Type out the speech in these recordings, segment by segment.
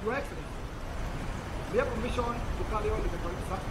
Your Excellency, we have permission to carry on with the conversation.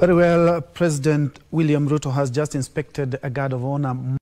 Very well, President William Ruto has just inspected a guard of honor.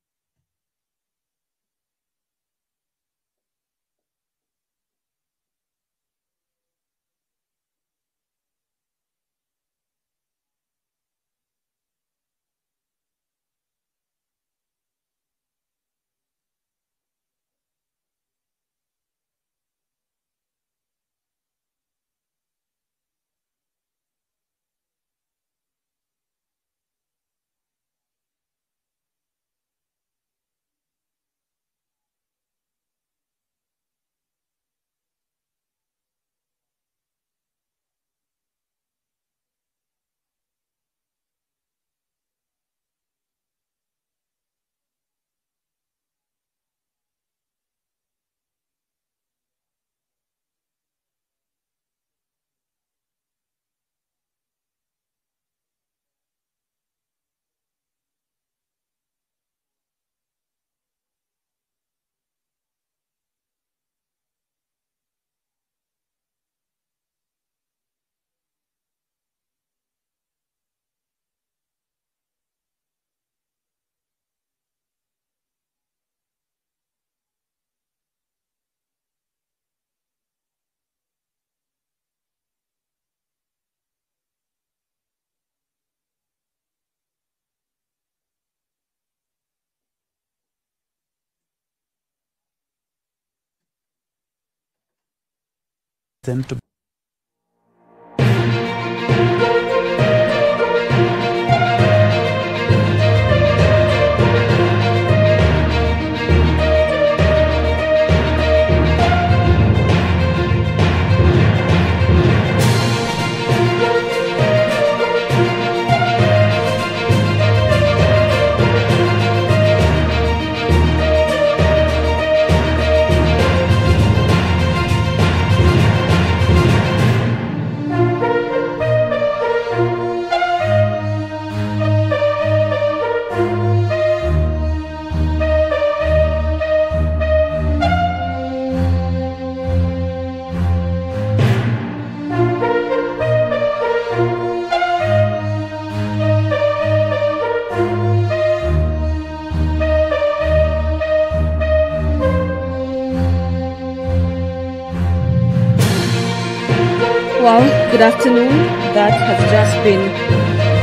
them to Well, good afternoon. That has just been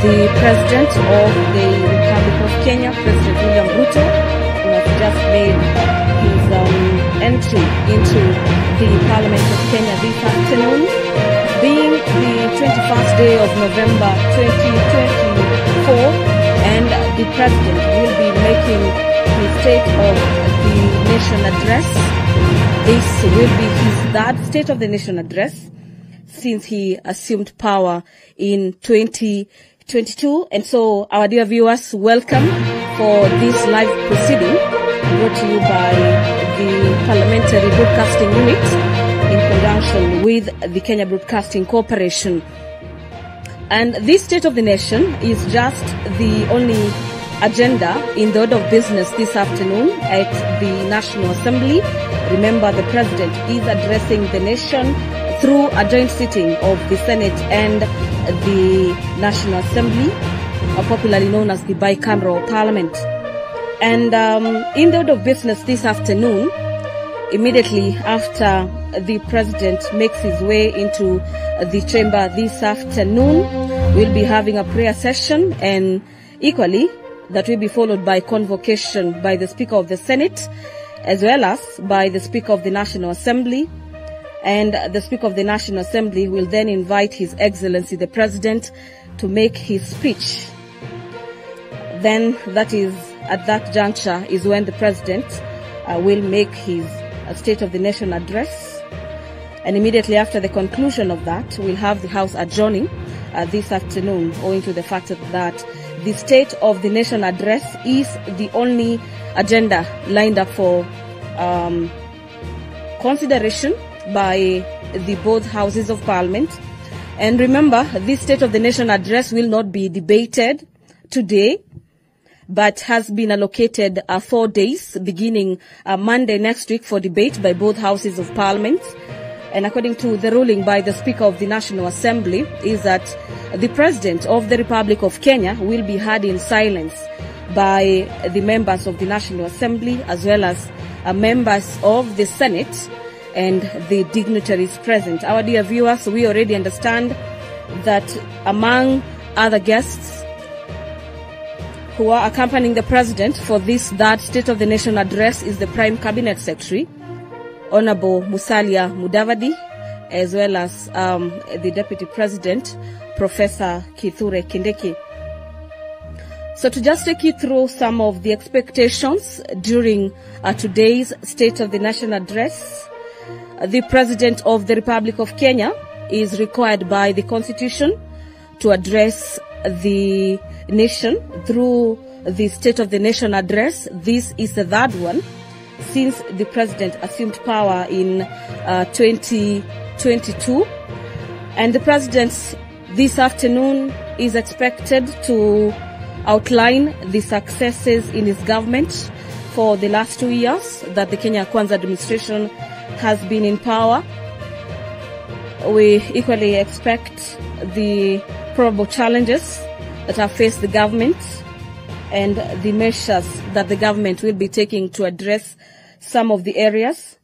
the President of the Republic of Kenya, President William Ruto, who has just made his entry into the Parliament of Kenya this afternoon, being the 21st day of November 2024, and the President will be making his State of the Nation address. This will be his third State of the Nation address since he assumed power in 2022. And so, our dear viewers, welcome for this live proceeding brought to you by the Parliamentary Broadcasting Unit in conjunction with the Kenya Broadcasting Corporation. And this State of the Nation is just the only agenda in the order of business this afternoon at the National Assembly. Remember, the President is addressing the nation through a joint sitting of the Senate and the National Assembly, popularly known as the bicameral parliament. And in the order of business this afternoon, immediately after the President makes his way into the chamber this afternoon, we'll be having a prayer session, and equally that will be followed by convocation by the Speaker of the Senate as well as by the Speaker of the National Assembly. And the Speaker of the National Assembly will then invite His Excellency the President to make his speech. Then that is, at that juncture is when the President will make his State of the Nation address. And immediately after the conclusion of that, we'll have the House adjourning this afternoon, owing to the fact that the State of the Nation address is the only agenda lined up for consideration by the both houses of parliament. And remember, this State of the Nation address will not be debated today, but has been allocated 4 days, beginning Monday next week, for debate by both houses of parliament. And according to the ruling by the Speaker of the National Assembly, is that the President of the Republic of Kenya will be heard in silence by the members of the National Assembly as well as members of the Senate and the dignitaries present. Our dear viewers, we already understand that among other guests who are accompanying the President for this third State of the Nation address is the Prime Cabinet Secretary, Honorable Musalia Mudavadi, as well as the Deputy President, Professor Kithure Kindiki. So to just take you through some of the expectations during today's State of the Nation address, the President of the Republic of Kenya is required by the Constitution to address the nation through the State of the Nation address. This is the third one since the President assumed power in 2022. And the President this afternoon is expected to outline the successes in his government for the last 2 years that the Kenya Kwanza administration has been in power. We equally expect the probable challenges that have faced the government and the measures that the government will be taking to address some of the areas.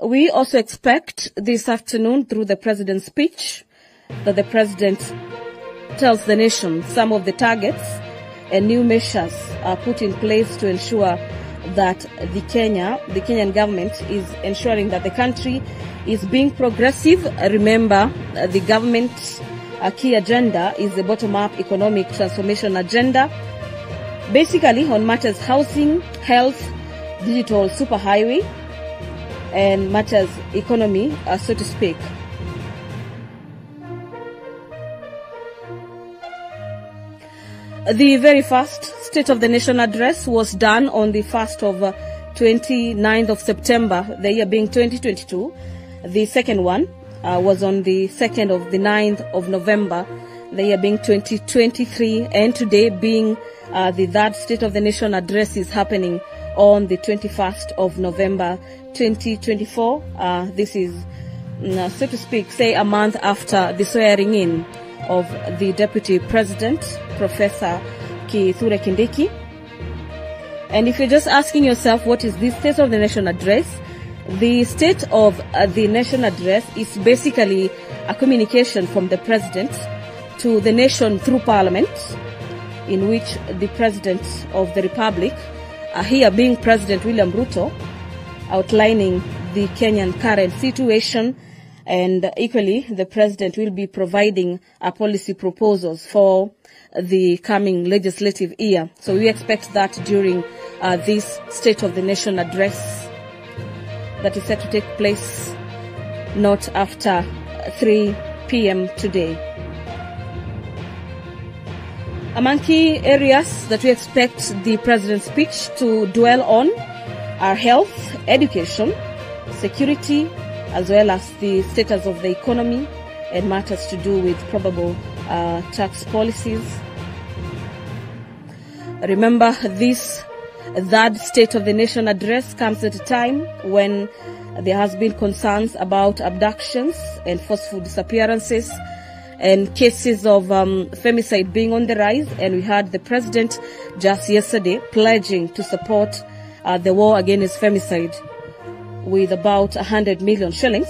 We also expect this afternoon, through the President's speech, that the President tells the nation some of the targets and new measures are put in place to ensure that the Kenyan government is ensuring that the country is being progressive. Remember, the government's key agenda is the bottom-up economic transformation agenda, basically on matters housing, health, digital superhighway, and matters economy, so to speak. The very first State of the Nation address was done on the 1st of 29th of September, the year being 2022. The second one was on the 2nd of the 9th of November, the year being 2023, and today being the third State of the Nation address is happening on the 21st of November 2024. This is, so to speak, say a month after the swearing in of the Deputy President, Professor Kithure Kindiki. And if you're just asking yourself, what is this State of the Nation address? The State of the Nation address is basically a communication from the President to the nation through Parliament, in which the President of the Republic, here being President William Ruto, outlining the Kenyan current situation, and equally the President will be providing policy proposals for the coming legislative year. So we expect that during this State of the Nation address that is set to take place not after 3 p.m. today. Among key areas that we expect the President's speech to dwell on are health, education, security, as well as the status of the economy and matters to do with probable tax policies. Remember, this third State of the Nation address comes at a time when there has been concerns about abductions and forceful disappearances and cases of femicide being on the rise, and we heard the President just yesterday pledging to support the war against femicide with about 100 million shillings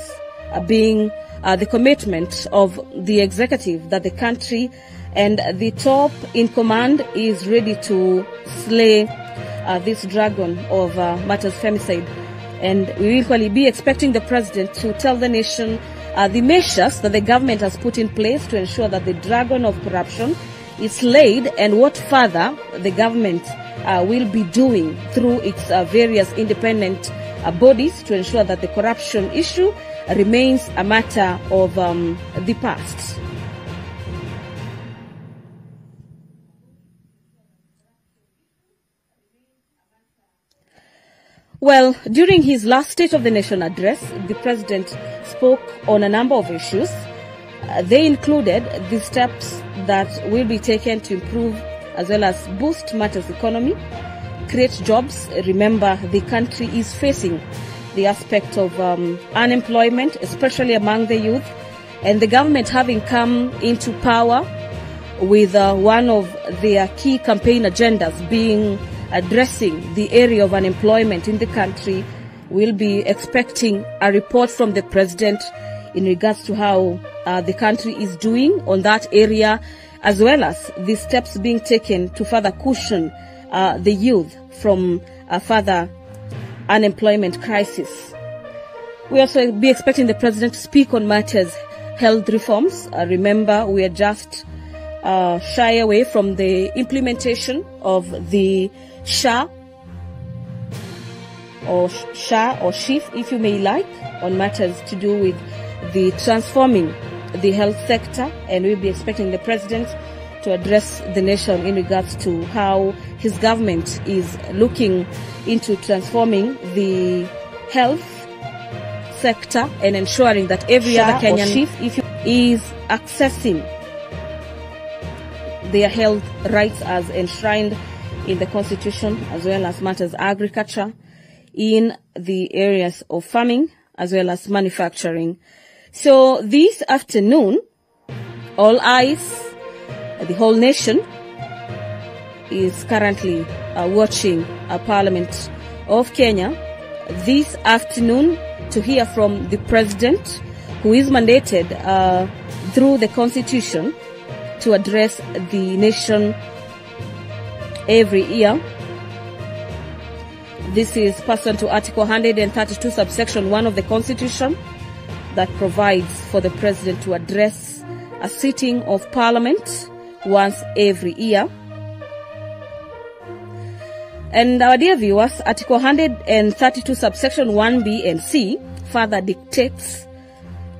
being the commitment of the executive that the country and the top in command is ready to slay this dragon of matters femicide. And we will equally be expecting the President to tell the nation the measures that the government has put in place to ensure that the dragon of corruption is slayed, and what further the government will be doing through its various independent bodies to ensure that the corruption issue remains a matter of the past. Well, during his last State of the Nation address, the President spoke on a number of issues. They included the steps that will be taken to improve as well as boost matters economy, create jobs. Remember, the country is facing the aspect of unemployment, especially among the youth, and the government having come into power with one of their key campaign agendas being addressing the area of unemployment in the country. We'll be expecting a report from the President in regards to how the country is doing on that area, as well as the steps being taken to further cushion the youth from a further unemployment crisis. We also be expecting the President to speak on matters health reforms. Remember, we are just shy away from the implementation of the SHA or SHIF, if you may like, on matters to do with the transforming the health sector, and we'll be expecting the President to address the nation in regards to how his government is looking into transforming the health sector and ensuring that every other Kenyan is accessing their health rights as enshrined in the Constitution, as well as matters agriculture in the areas of farming as well as manufacturing. So this afternoon, all eyes, the whole nation is currently watching Parliament of Kenya this afternoon to hear from the President, who is mandated through the Constitution to address the nation every year. This is pursuant to Article 132, subsection 1 of the Constitution. that provides for the president to address a sitting of parliament once every year. And our dear viewers, Article 132 subsection 1B and C further dictates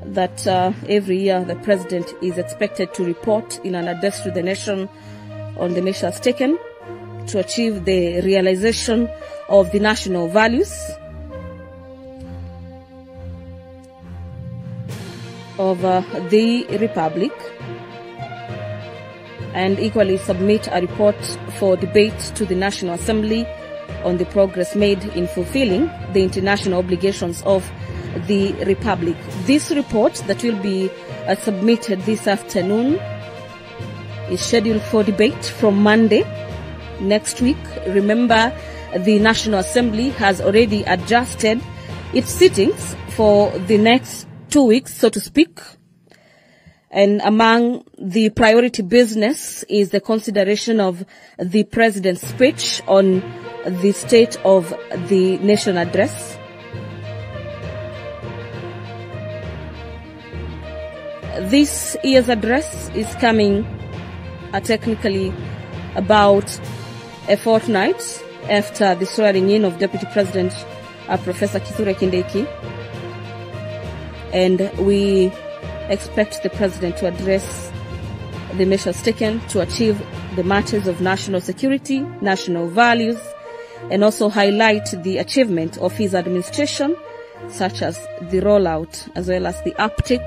that every year the president is expected to report in an address to the nation on the measures taken to achieve the realization of the national values of the Republic, and equally submit a report for debate to the National Assembly on the progress made in fulfilling the international obligations of the Republic. This report that will be submitted this afternoon is scheduled for debate from Monday next week. Remember, the National Assembly has already adjusted its sittings for the next 2 weeks, so to speak. And among the priority business is the consideration of the President's speech on the State of the Nation address. This year's address is coming technically about a fortnight after the swearing in of Deputy President Professor Kithure Kindiki. And we expect the president to address the measures taken to achieve the matters of national security, national values, and also highlight the achievement of his administration, such as the rollout as well as the uptake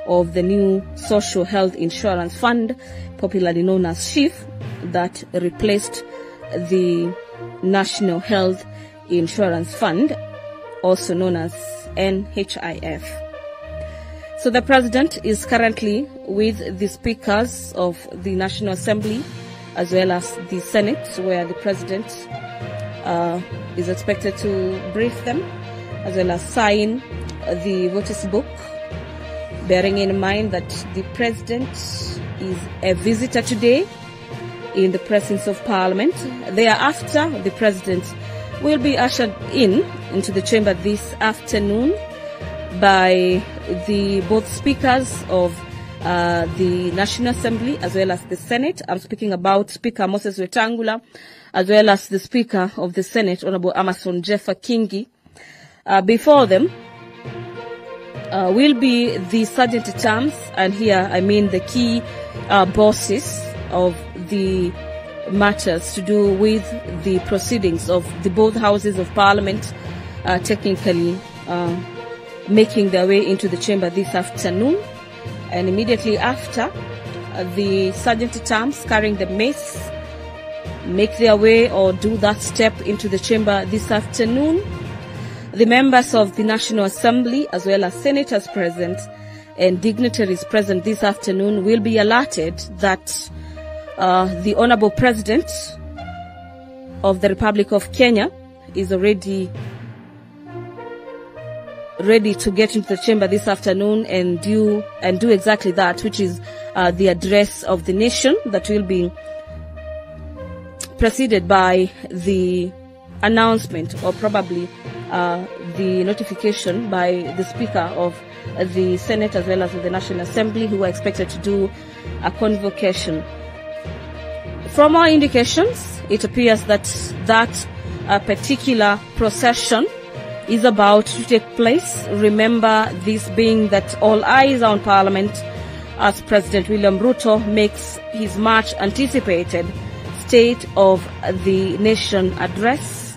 of the new Social Health Insurance Fund, popularly known as SHIF, that replaced the National Health Insurance Fund, also known as NHIF. So the president is currently with the speakers of the National Assembly as well as the Senate, where the president is expected to brief them as well as sign the voters' book, bearing in mind that the president is a visitor today in the presence of Parliament. Thereafter, the president will be ushered into the chamber this afternoon by the both speakers of the National Assembly as well as the Senate. I'm speaking about Speaker Moses Wetangula as well as the Speaker of the Senate, Honorable Amason Jeffer Kingi. Before them will be the Sergeant-at-Arms, and here I mean the key bosses of the matters to do with the proceedings of the both houses of Parliament, technically making their way into the chamber this afternoon. And immediately after, the Sergeant-at-Arms carrying the mace make their way or do that step into the chamber this afternoon. The members of the National Assembly as well as senators present and dignitaries present this afternoon will be alerted that the Honorable President of the Republic of Kenya is already ready to get into the chamber this afternoon and do exactly that, which is the address of the nation that will be preceded by the announcement or probably the notification by the Speaker of the Senate as well as of the National Assembly, who are expected to do a convocation. From our indications, it appears that particular procession is about to take place. Remember, this being that all eyes are on Parliament as President William Ruto makes his much anticipated State of the Nation address.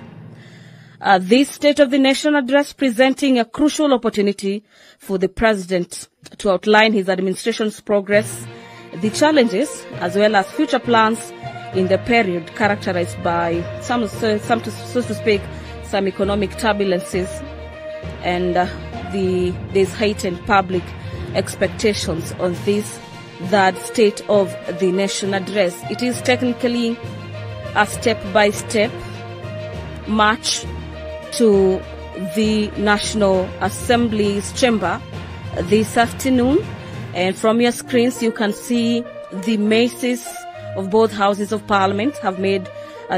This State of the Nation address presenting a crucial opportunity for the President to outline his administration's progress, the challenges, as well as future plans in the period characterized by so to speak, some economic turbulences, and there's heightened public expectations on this third State of the Nation address. It is technically a step-by-step march to the National Assembly's chamber this afternoon, and from your screens you can see the maces of both houses of Parliament have made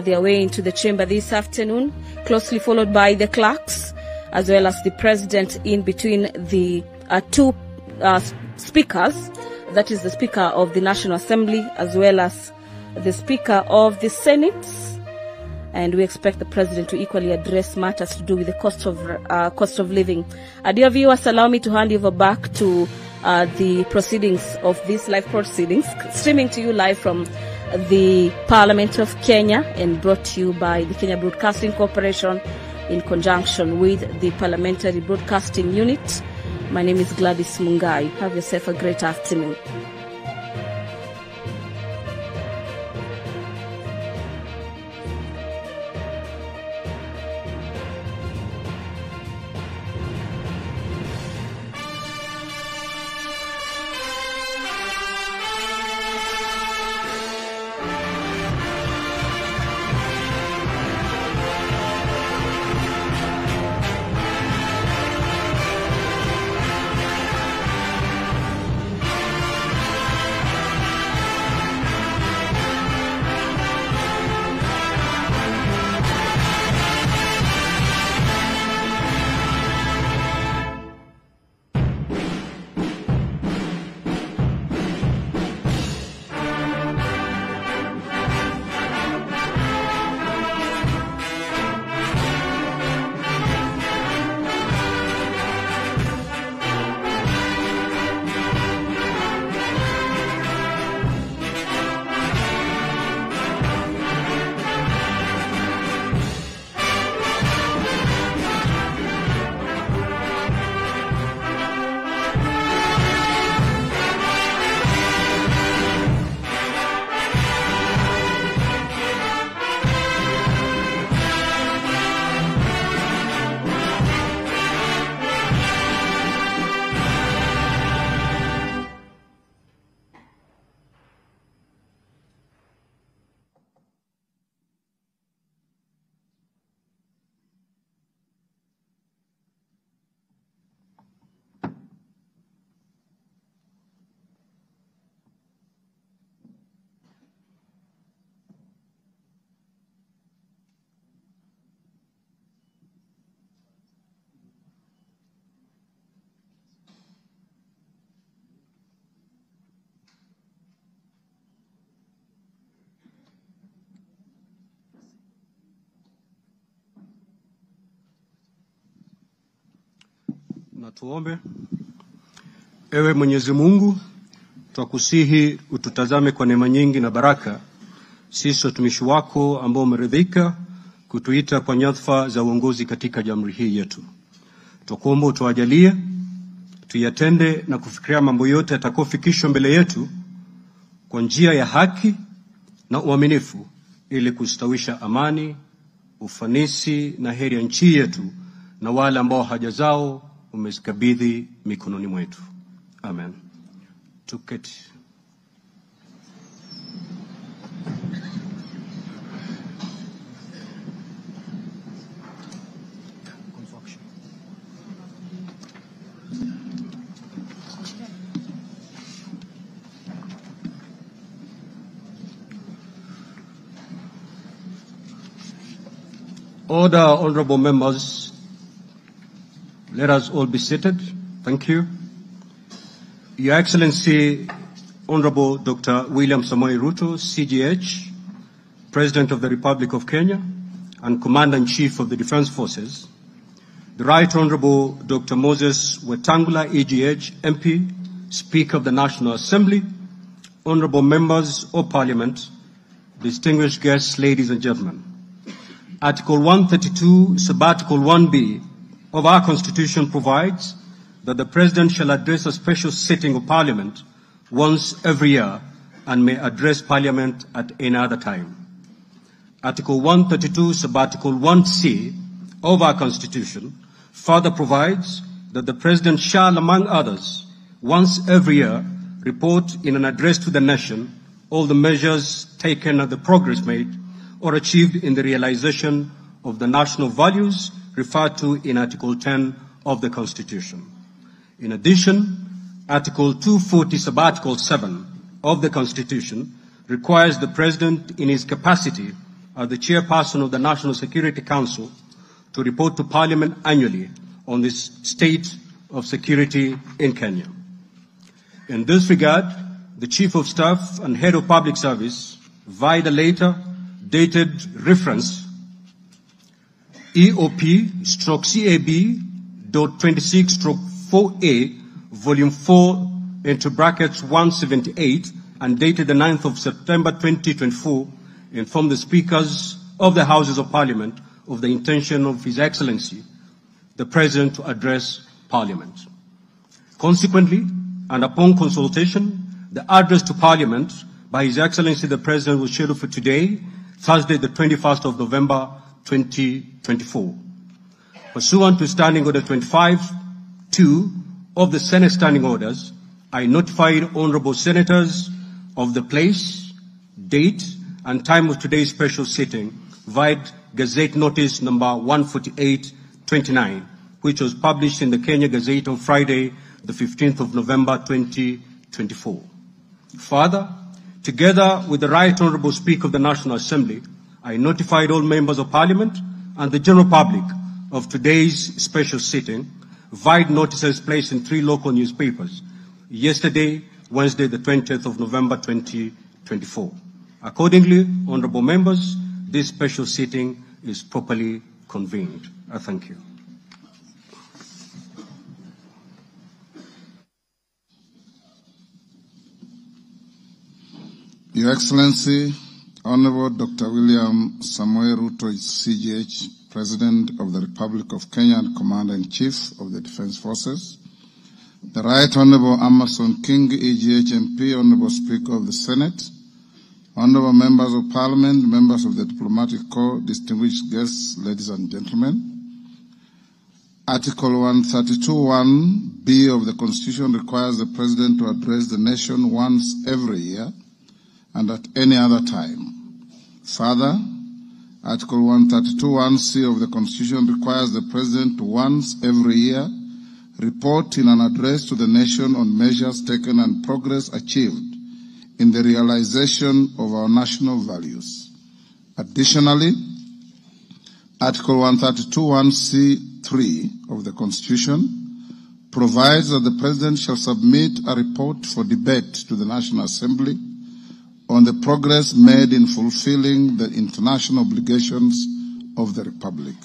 their way into the chamber this afternoon, closely followed by the clerks as well as the President in between the two speakers, that is the Speaker of the National Assembly as well as the Speaker of the Senate. And we expect the President to equally address matters to do with the cost of living. Dear viewers, allow me to hand you over back to the proceedings of these live proceedings, streaming to you live from the Parliament of Kenya and brought to you by the Kenya Broadcasting Corporation in conjunction with the Parliamentary Broadcasting Unit. My name is Gladys Mungai. Have yourself a great afternoon. Na tuombe. Ewe Mwenyezi Mungu, twakusihi ututazame kwa neema nyingi na baraka, sisi watumishi wako ambao umeridhika kutuita kwa nyadhifa za uongozi katika jamhuri hii yetu. Twakuomba utuajalie tuyatende na kufikiria mambo yote yatakayofikishwa mbele yetu kwa njia ya haki na uaminifu, ili kustawisha amani, ufanisi na heri ya nchi yetu na wale ambao haja zao umezikabidhi mikononi mwetu. Amen. Tuketi. Order, honorable members. Let us all be seated. Thank you. Your Excellency, Honorable Dr. William Samoei Ruto, CGH, President of the Republic of Kenya and Commander-in-Chief of the Defense Forces, the Right Honorable Dr. Moses Wetangula, EGH, MP, Speaker of the National Assembly, Honorable Members of Parliament, distinguished guests, ladies and gentlemen. Article 132, Subarticle 1B of our Constitution provides that the President shall address a special sitting of Parliament once every year and may address Parliament at any other time. Article 132, Subarticle 1C of our Constitution further provides that the President shall, among others, once every year report in an address to the nation all the measures taken and the progress made or achieved in the realization of the national values referred to in Article 10 of the Constitution. In addition, Article 240, Subarticle 7 of the Constitution requires the President in his capacity as the Chairperson of the National Security Council to report to Parliament annually on the state of security in Kenya. In this regard, the Chief of Staff and Head of Public Service, via the letter dated reference EOP/CAB.26/4A, Volume 4, into brackets 178, and dated the 9th of September 2024, informed the Speakers of the Houses of Parliament of the intention of His Excellency, the President, to address Parliament. Consequently, and upon consultation, the address to Parliament by His Excellency the President was scheduled for today, Thursday, the 21st of November, 2024. Pursuant to Standing Order 25(2) of the Senate Standing Orders, I notified honorable senators of the place, date, and time of today's special sitting via Gazette Notice number 148/29, which was published in the Kenya Gazette on Friday, the 15th of November, 2024. Further, together with the Right Honorable Speaker of the National Assembly, I notified all members of Parliament and the general public of today's special sitting via notices placed in 3 local newspapers yesterday, Wednesday, the 20th of November, 2024. Accordingly, honorable members, this special sitting is properly convened. I thank you. Your Excellency, Honorable Dr. William Samoei Ruto, CGH, President of the Republic of Kenya and Commander-in-Chief of the Defense Forces, the Right Honorable Amason King, EGH MP, Honorable Speaker of the Senate, Honorable Members of Parliament, members of the Diplomatic Corps, distinguished guests, ladies and gentlemen. Article 132(1)(b) of the Constitution requires the President to address the nation once every year and at any other time. Further, Article 132(1)(c) of the Constitution requires the President to once every year report in an address to the nation on measures taken and progress achieved in the realization of our national values. Additionally, Article 132(1)(c)(3) of the Constitution provides that the President shall submit a report for debate to the National Assembly on the progress made in fulfilling the international obligations of the Republic.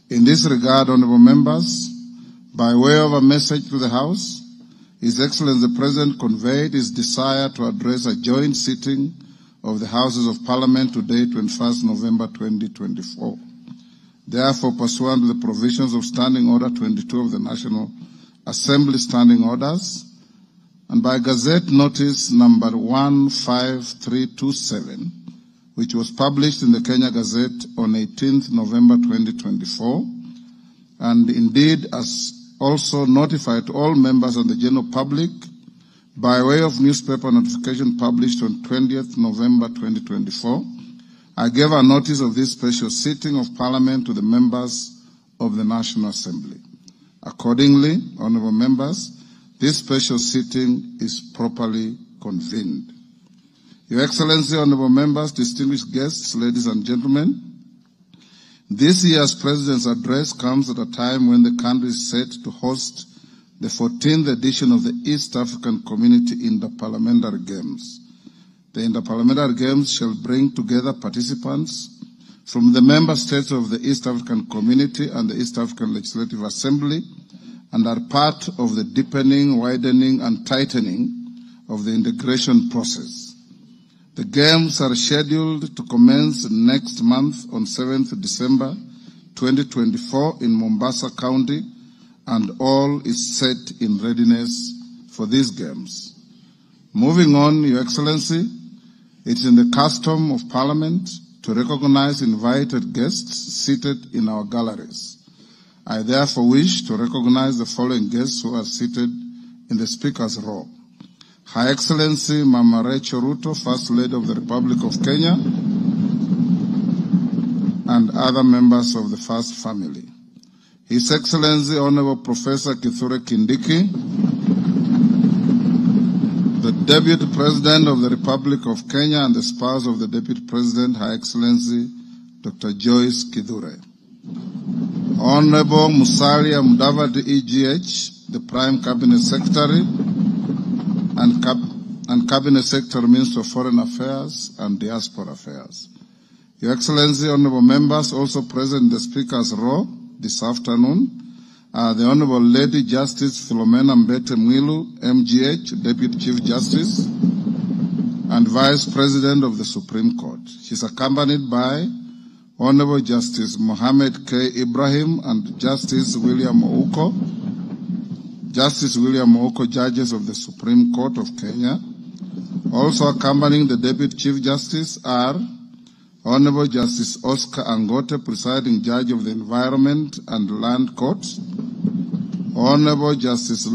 In this regard, honorable members, by way of a message to the House, His Excellency the President conveyed his desire to address a joint sitting of the Houses of Parliament today, 21st November 2024. Therefore, pursuant to the provisions of Standing Order 22 of the National Assembly Standing Orders, and by Gazette Notice number 15327, which was published in the Kenya Gazette on 18th November 2024, and indeed as also notified to all members and the general public by way of newspaper notification published on 20th November 2024, I gave a notice of this special sitting of Parliament to the members of the National Assembly. Accordingly, honorable members, this special sitting is properly convened. Your Excellency, honorable members, distinguished guests, ladies and gentlemen, this year's President's address comes at a time when the country is set to host the 14th edition of the East African Community Interparliamentary Games. The Interparliamentary Games shall bring together participants from the member states of the East African Community and the East African Legislative Assembly, and are part of the deepening, widening, and tightening of the integration process. The Games are scheduled to commence next month on 7th December 2024 in Mombasa County, and all is set in readiness for these Games. Moving on, Your Excellency, it is in the custom of Parliament to recognize invited guests seated in our galleries. I therefore wish to recognize the following guests who are seated in the Speaker's row. Her Excellency Mama Rachel Ruto, First Lady of the Republic of Kenya, and other members of the First Family. His Excellency Honorable Professor Kithure Kindiki, the Deputy President of the Republic of Kenya and the spouse of the Deputy President, Her Excellency Dr. Joyce Kithure. Honorable Musalia Mudavadi, EGH, the Prime Cabinet Secretary and Cabinet Secretary, Minister of Foreign Affairs and Diaspora Affairs. Your Excellency, honorable members, also present in the Speaker's row this afternoon are the Honorable Lady Justice Philomena Mbete Mwilu, MGH, Deputy Chief Justice and Vice President of the Supreme Court. She is accompanied by Honorable Justice Mohammed K. Ibrahim and Justice William Ouko. Justice William Ouko, judges of the Supreme Court of Kenya. Also accompanying the Deputy Chief Justice are Honorable Justice Oscar Angote, presiding judge of the Environment and Land Court. Honorable Justice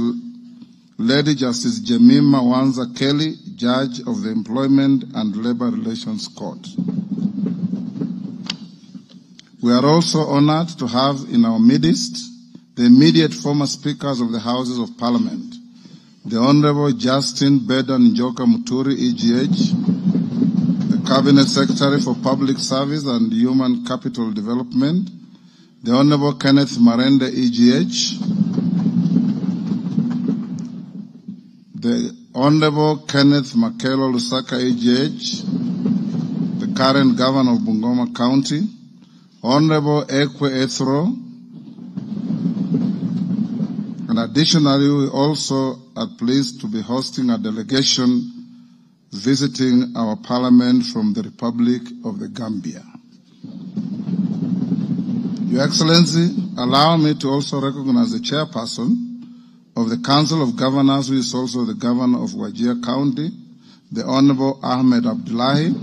Lady Justice Jemima Wanza Kelly, judge of the Employment and Labor Relations Court. We are also honored to have in our midst the immediate former speakers of the Houses of Parliament, the Honorable Justin Bedan Njoka Muturi, EGH, the Cabinet Secretary for Public Service and Human Capital Development, the Honorable Kenneth Marende, EGH, the Honorable Kenneth Makelo Lusaka, EGH, the current Governor of Bungoma County, Honorable Ekwe Ethro, and additionally, we also are pleased to be hosting a delegation visiting our Parliament from the Republic of the Gambia. Your Excellency, allow me to also recognize the chairperson of the Council of Governors, who is also the Governor of Wajir County, the Honorable Ahmed Abdullahi,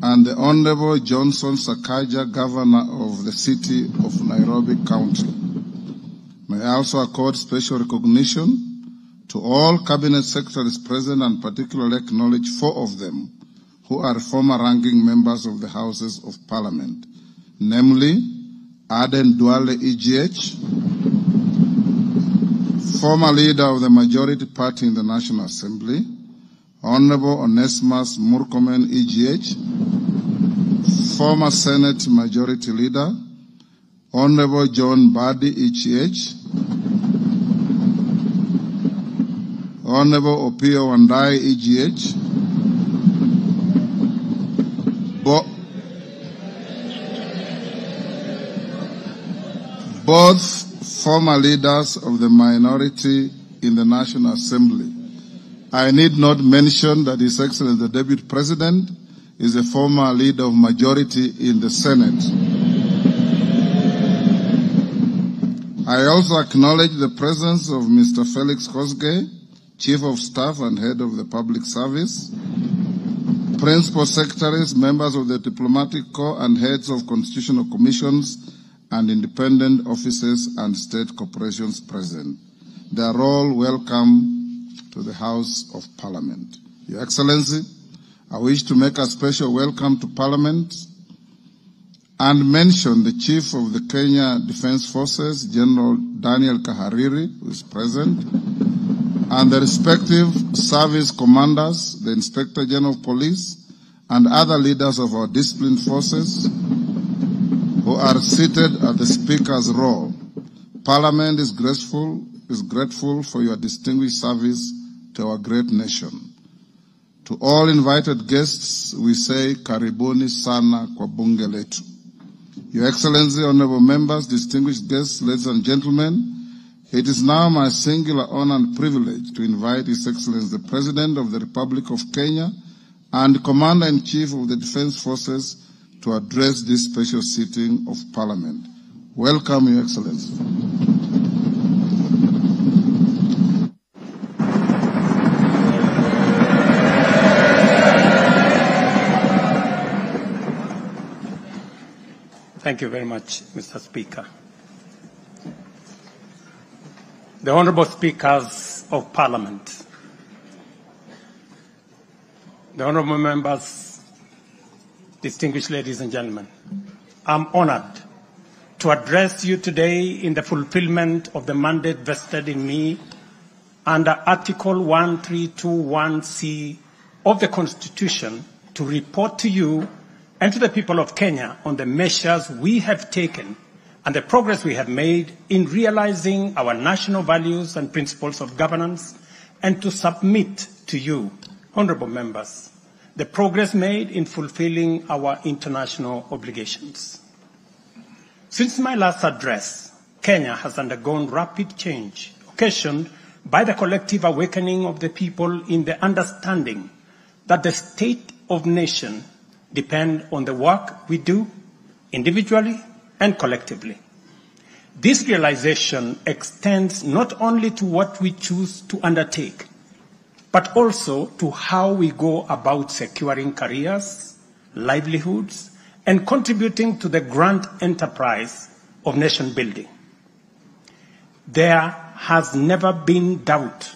and the Honorable Johnson Sakaja, Governor of the City of Nairobi County. May I also accord special recognition to all Cabinet Secretaries present and particularly acknowledge 4 of them who are former ranking members of the Houses of Parliament, namely Aden Duale, EGH, former leader of the majority party in the National Assembly, Honorable Onesimus Murkomen, EGH, former Senate Majority Leader, Honorable John Badi, EGH, Honorable Opio Wandai, EGH, both former leaders of the minority in the National Assembly. I need not mention that His Excellency the Deputy President is a former leader of majority in the Senate. I also acknowledge the presence of Mr. Felix Kosgei, Chief of Staff and Head of the Public Service, Principal Secretaries, members of the Diplomatic Corps and heads of constitutional commissions and independent offices and state corporations present. They are all welcome to the House of Parliament. Your Excellency, I wish to make a special welcome to Parliament and mention the Chief of the Kenya Defence Forces, General Daniel Kahariri, who is present, and the respective service commanders, the Inspector General of Police, and other leaders of our disciplined forces who are seated at the Speaker's row. Parliament is grateful for your distinguished service to our great nation. To all invited guests, we say, Karibuni sana kwa bunge letu. Your Excellency, honorable members, distinguished guests, ladies and gentlemen, it is now my singular honor and privilege to invite His Excellency the President of the Republic of Kenya and Commander-in-Chief of the Defense Forces to address this special sitting of Parliament. Welcome, Your Excellency. Thank you very much, Mr. Speaker. The Honourable Speakers of Parliament, the Honourable Members, distinguished ladies and gentlemen, I'm honoured to address you today in the fulfilment of the mandate vested in me under Article 1321C of the Constitution to report to you and to the people of Kenya on the measures we have taken and the progress we have made in realizing our national values and principles of governance, and to submit to you, honorable members, the progress made in fulfilling our international obligations. Since my last address, Kenya has undergone rapid change, occasioned by the collective awakening of the people in the understanding that the state of nation depends on the work we do individually and collectively. This realization extends not only to what we choose to undertake, but also to how we go about securing careers, livelihoods, and contributing to the grand enterprise of nation building. There has never been doubt,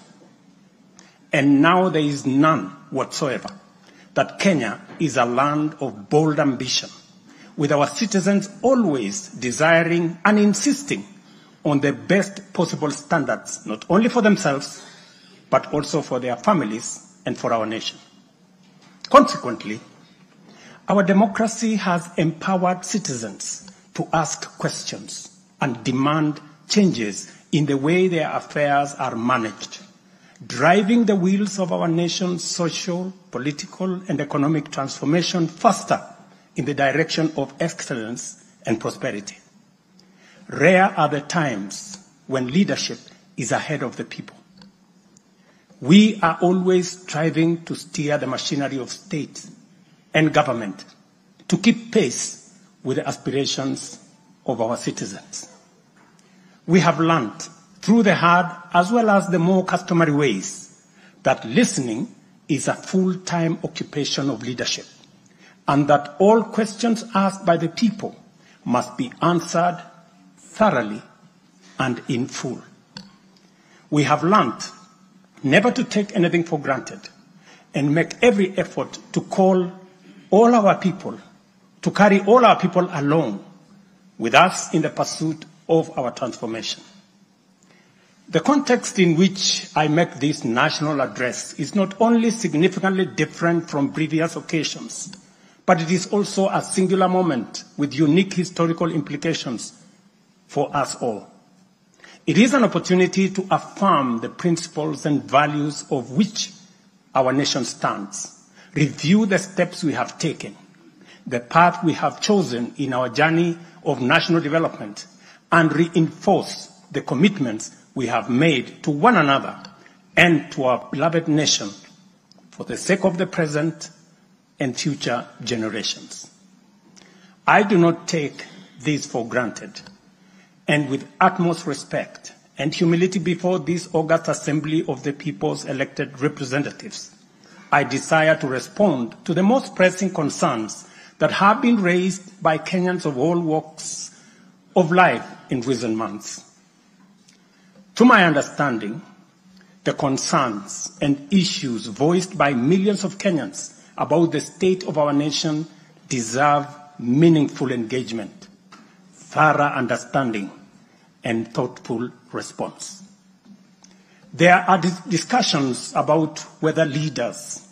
and now there is none whatsoever, that Kenya is a land of bold ambition, with our citizens always desiring and insisting on the best possible standards, not only for themselves, but also for their families and for our nation. Consequently, our democracy has empowered citizens to ask questions and demand changes in the way their affairs are managed, driving the wheels of our nation's social, political, and economic transformation faster in the direction of excellence and prosperity. Rare are the times when leadership is ahead of the people. We are always striving to steer the machinery of state and government to keep pace with the aspirations of our citizens. We have learned through the hard as well as the more customary ways that listening is a full-time occupation of leadership, and that all questions asked by the people must be answered thoroughly and in full. We have learned never to take anything for granted and make every effort to call all our people, to carry all our people along with us in the pursuit of our transformation. The context in which I make this national address is not only significantly different from previous occasions, but it is also a singular moment with unique historical implications for us all. It is an opportunity to affirm the principles and values of which our nation stands, review the steps we have taken, the path we have chosen in our journey of national development, and reinforce the commitments we have made to one another and to our beloved nation for the sake of the present and future generations. I do not take this for granted, and with utmost respect and humility before this august assembly of the people's elected representatives, I desire to respond to the most pressing concerns that have been raised by Kenyans of all walks of life in recent months. To my understanding, the concerns and issues voiced by millions of Kenyans about the state of our nation deserve meaningful engagement, thorough understanding, and thoughtful response. There are discussions about whether leaders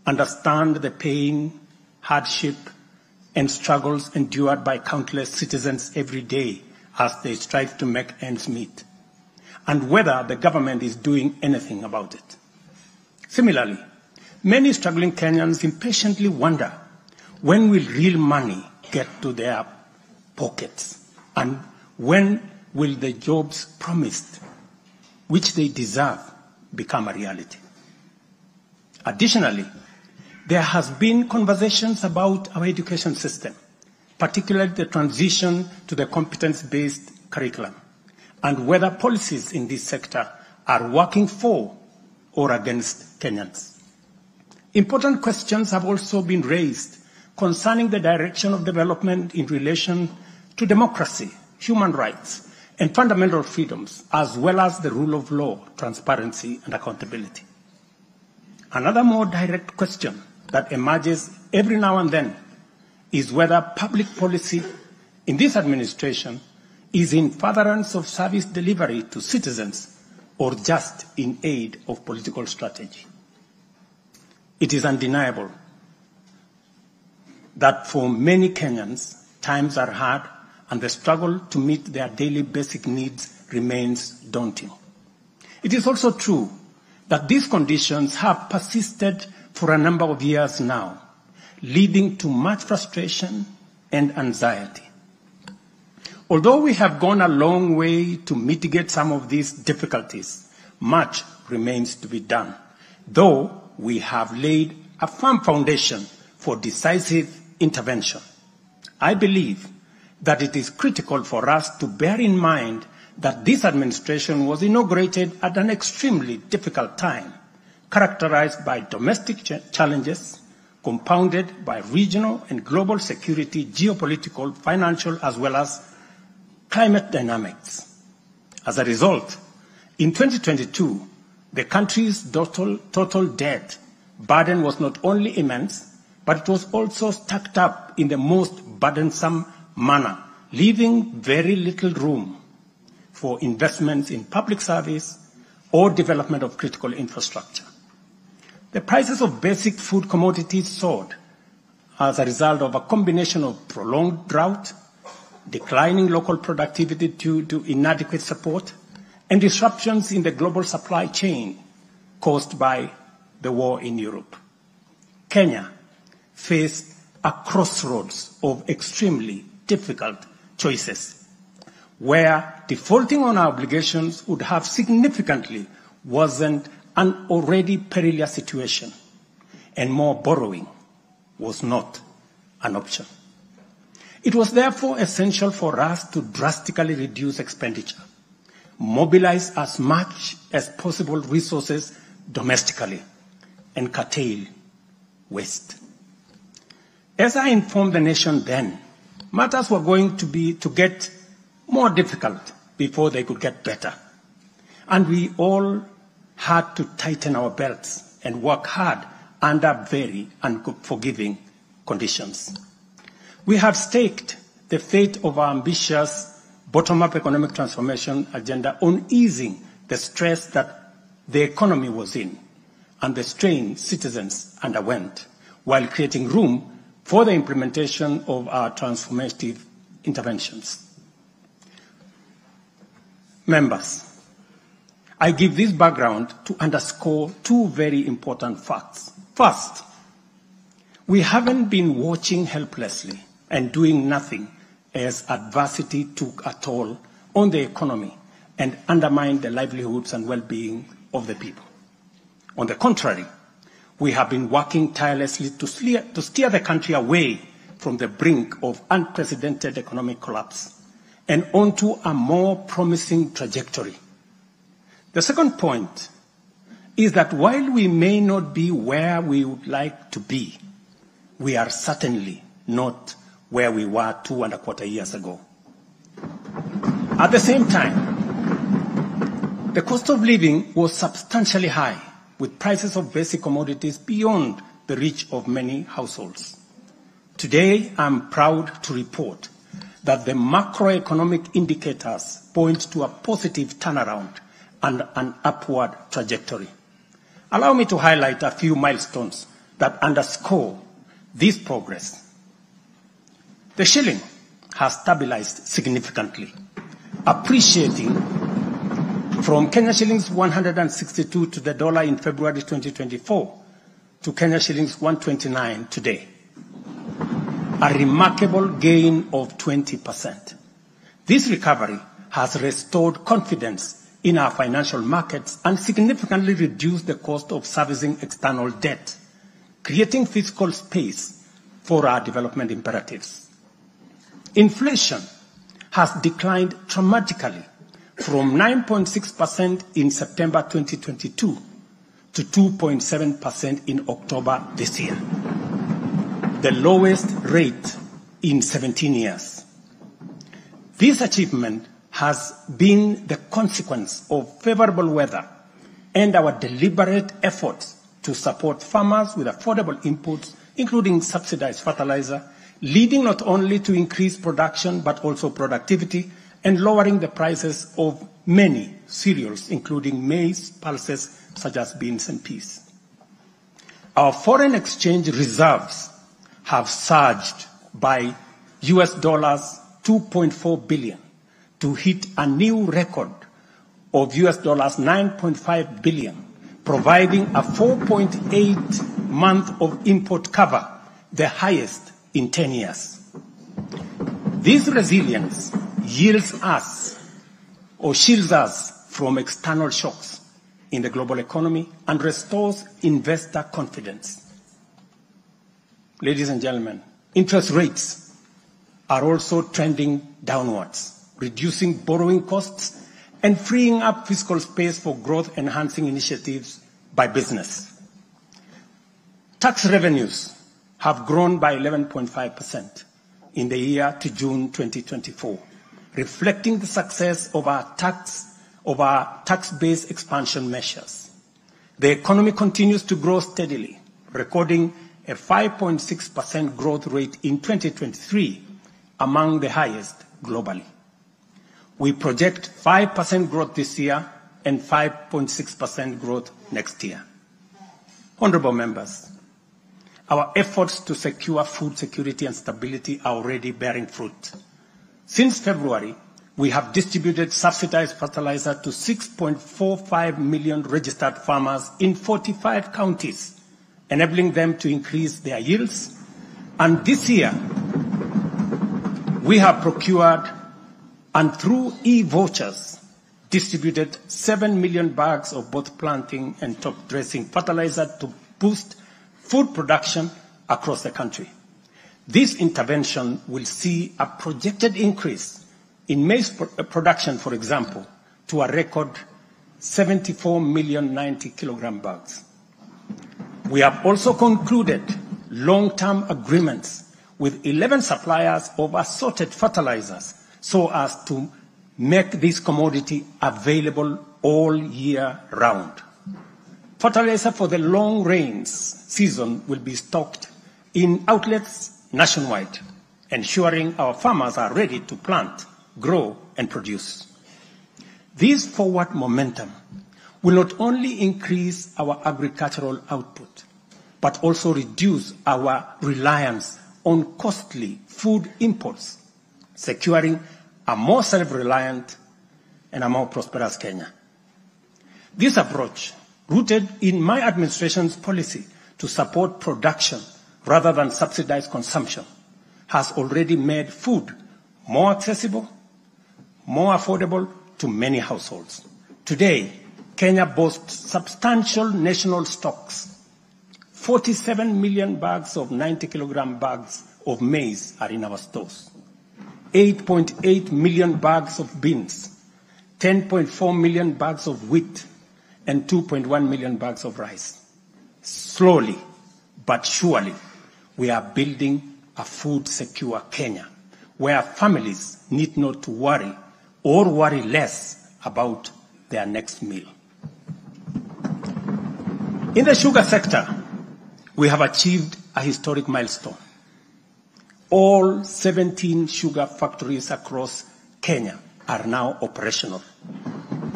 understand the pain, hardship, and struggles endured by countless citizens every day as they strive to make ends meet, and whether the government is doing anything about it. Similarly, many struggling Kenyans impatiently wonder when will real money get to their pockets, and when will the jobs promised, which they deserve, become a reality. Additionally, there has been conversations about our education system, particularly the transition to the competence-based curriculum, and whether policies in this sector are working for or against Kenyans. Important questions have also been raised concerning the direction of development in relation to democracy, human rights, and fundamental freedoms, as well as the rule of law, transparency, and accountability. Another more direct question that emerges every now and then is whether public policy in this administration is in furtherance of service delivery to citizens or just in aid of political strategy. It is undeniable that for many Kenyans, times are hard and the struggle to meet their daily basic needs remains daunting. It is also true that these conditions have persisted for a number of years now, leading to much frustration and anxiety. Although we have gone a long way to mitigate some of these difficulties, much remains to be done, though we have laid a firm foundation for decisive intervention. I believe that it is critical for us to bear in mind that this administration was inaugurated at an extremely difficult time, characterized by domestic challenges, compounded by regional and global security, geopolitical, financial, as well as climate dynamics. As a result, in 2022, the country's total debt burden was not only immense, but it was also stacked up in the most burdensome manner, leaving very little room for investments in public service or development of critical infrastructure. The prices of basic food commodities soared as a result of a combination of prolonged drought, declining local productivity due to inadequate support, and disruptions in the global supply chain caused by the war in Europe. Kenya faced a crossroads of extremely difficult choices, where defaulting on our obligations would have significantly worsened an already perilous situation, and more borrowing was not an option. It was therefore essential for us to drastically reduce expenditure, mobilize as much as possible resources domestically, and curtail waste. As I informed the nation then, matters were going to get more difficult before they could get better. And we all had to tighten our belts and work hard under very unforgiving conditions. We have staked the fate of our ambitious bottom-up economic transformation agenda on easing the stress that the economy was in and the strain citizens underwent, while creating room for the implementation of our transformative interventions. Members, I give this background to underscore two very important facts. First, we haven't been watching helplessly and doing nothing as adversity took a toll on the economy and undermined the livelihoods and well-being of the people. On the contrary, we have been working tirelessly to steer the country away from the brink of unprecedented economic collapse and onto a more promising trajectory. The second point is that while we may not be where we would like to be, we are certainly not where we were 2.25 years ago. At the same time, the cost of living was substantially high, with prices of basic commodities beyond the reach of many households. Today, I'm proud to report that the macroeconomic indicators point to a positive turnaround and an upward trajectory. Allow me to highlight a few milestones that underscore this progress. The shilling has stabilized significantly, appreciating from Kenya shillings 162 to the dollar in February 2024 to Kenya shillings 129 today, a remarkable gain of 20%. This recovery has restored confidence in our financial markets and significantly reduced the cost of servicing external debt, creating fiscal space for our development imperatives. Inflation has declined dramatically from 9.6% in September 2022 to 2.7% in October this year, the lowest rate in 17 years. This achievement has been the consequence of favorable weather and our deliberate efforts to support farmers with affordable inputs, including subsidized fertilizer, leading not only to increased production but also productivity and lowering the prices of many cereals, including maize, pulses such as beans and peas. Our foreign exchange reserves have surged by US dollars 2.4 billion to hit a new record of $9.5 billion, providing a 4.8 month of import cover, the highest in 10 years. This resilience shields us from external shocks in the global economy and restores investor confidence. Ladies and gentlemen, interest rates are also trending downwards, reducing borrowing costs and freeing up fiscal space for growth-enhancing initiatives by business. Tax revenues have grown by 11.5% in the year to June 2024, reflecting the success of our tax-based expansion measures. The economy continues to grow steadily, recording a 5.6% growth rate in 2023, among the highest globally. We project 5% growth this year and 5.6% growth next year. Honorable members, our efforts to secure food security and stability are already bearing fruit. Since February, we have distributed subsidized fertilizer to 6.45 million registered farmers in 45 counties, enabling them to increase their yields. And this year, we have procured and through e-vouchers distributed 7 million bags of both planting and top dressing fertilizer to boost food production across the country. This intervention will see a projected increase in maize production, for example, to a record 74 million 90 kilogram bags. We have also concluded long-term agreements with 11 suppliers of assorted fertilizers so as to make this commodity available all year round. Fertilizer for the long rains season will be stocked in outlets nationwide, ensuring our farmers are ready to plant, grow, and produce. This forward momentum will not only increase our agricultural output, but also reduce our reliance on costly food imports, securing a more self-reliant and a more prosperous Kenya. This approach, rooted in my administration's policy to support production rather than subsidize consumption, has already made food more accessible, more affordable to many households. Today, Kenya boasts substantial national stocks. 47 million bags of 90-kilogram bags of maize are in our stores. 8.8 million bags of beans, 10.4 million bags of wheat, and 2.1 million bags of rice. Slowly but surely, we are building a food-secure Kenya, where families need not to worry or worry less about their next meal. In the sugar sector, we have achieved a historic milestone. All 17 sugar factories across Kenya are now operational,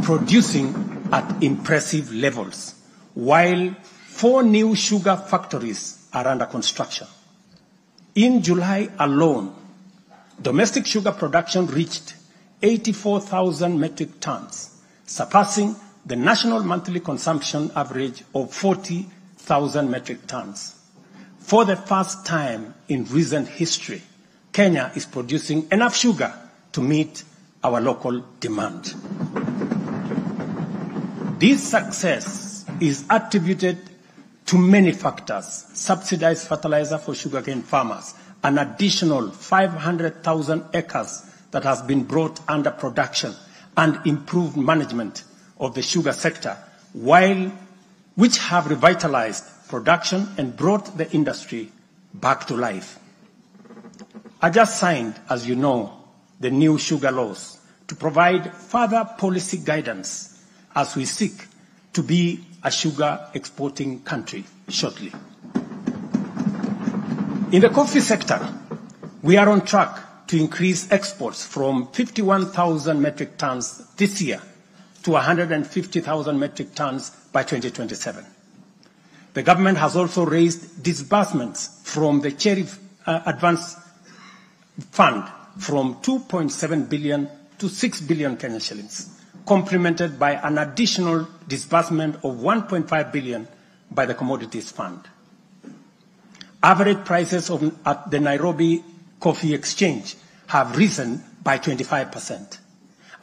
producing at impressive levels, while 4 new sugar factories are under construction. In July alone, domestic sugar production reached 84,000 metric tons, surpassing the national monthly consumption average of 40,000 metric tons. For the first time in recent history, Kenya is producing enough sugar to meet our local demand. This success is attributed to many factors: subsidized fertilizer for sugarcane farmers, an additional 500,000 acres that has been brought under production, and improved management of the sugar sector, which have revitalized production and brought the industry back to life. I just signed, as you know, the new sugar laws to provide further policy guidance as we seek to be a sugar exporting country shortly. In the coffee sector, we are on track to increase exports from 51,000 metric tons this year to 150,000 metric tons by 2027. The government has also raised disbursements from the Cherry Advance Fund from 2.7 billion to 6 billion Kenya shillings, complemented by an additional disbursement of 1.5 billion by the Commodities Fund. Average prices at the Nairobi Coffee Exchange have risen by 25%.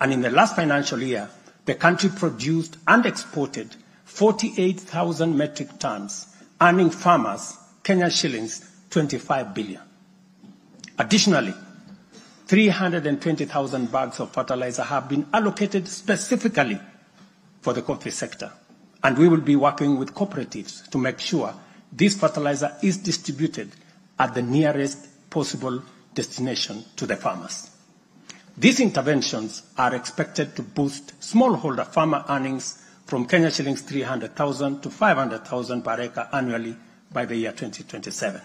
And in the last financial year, the country produced and exported 48,000 metric tons, earning farmers Kenya shillings 25 billion. Additionally, 320,000 bags of fertilizer have been allocated specifically for the coffee sector. And we will be working with cooperatives to make sure this fertilizer is distributed at the nearest possible destination to the farmers. These interventions are expected to boost smallholder farmer earnings from Kenya shillings 300,000 to 500,000 per acre annually by the year 2027.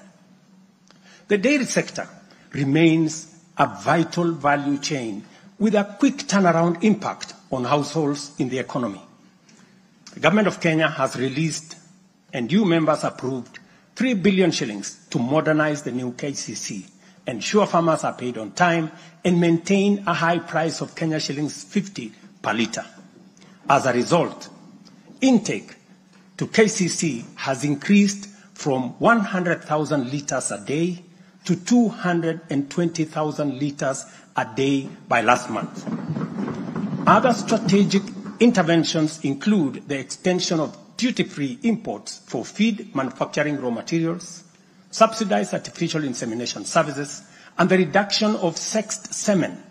The dairy sector remains a vital value chain with a quick turnaround impact on households in the economy. The Government of Kenya has released and you members approved 3 billion shillings to modernize the new KCC, ensure farmers are paid on time, and maintain a high price of Kenya shillings 50 per litre. As a result, intake to KCC has increased from 100,000 litres a day to 220,000 litres a day by last month. Other strategic interventions include the extension of duty-free imports for feed manufacturing raw materials, subsidized artificial insemination services, and the reduction of sexed semen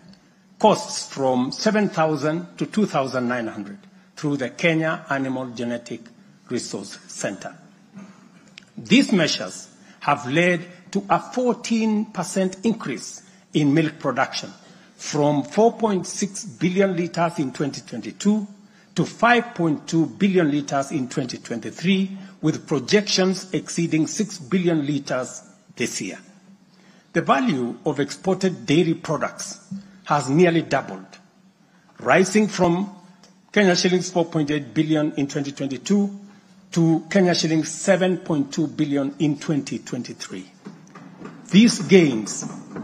costs from 7,000 to 2,900 through the Kenya Animal Genetic Resource Center. These measures have led to a 14% increase in milk production from 4.6 billion litres in 2022 to 5.2 billion litres in 2023, with projections exceeding 6 billion litres this year. The value of exported dairy products has nearly doubled, rising from Kenya shillings 4.8 billion in 2022 to Kenya shillings 7.2 billion in 2023. These gains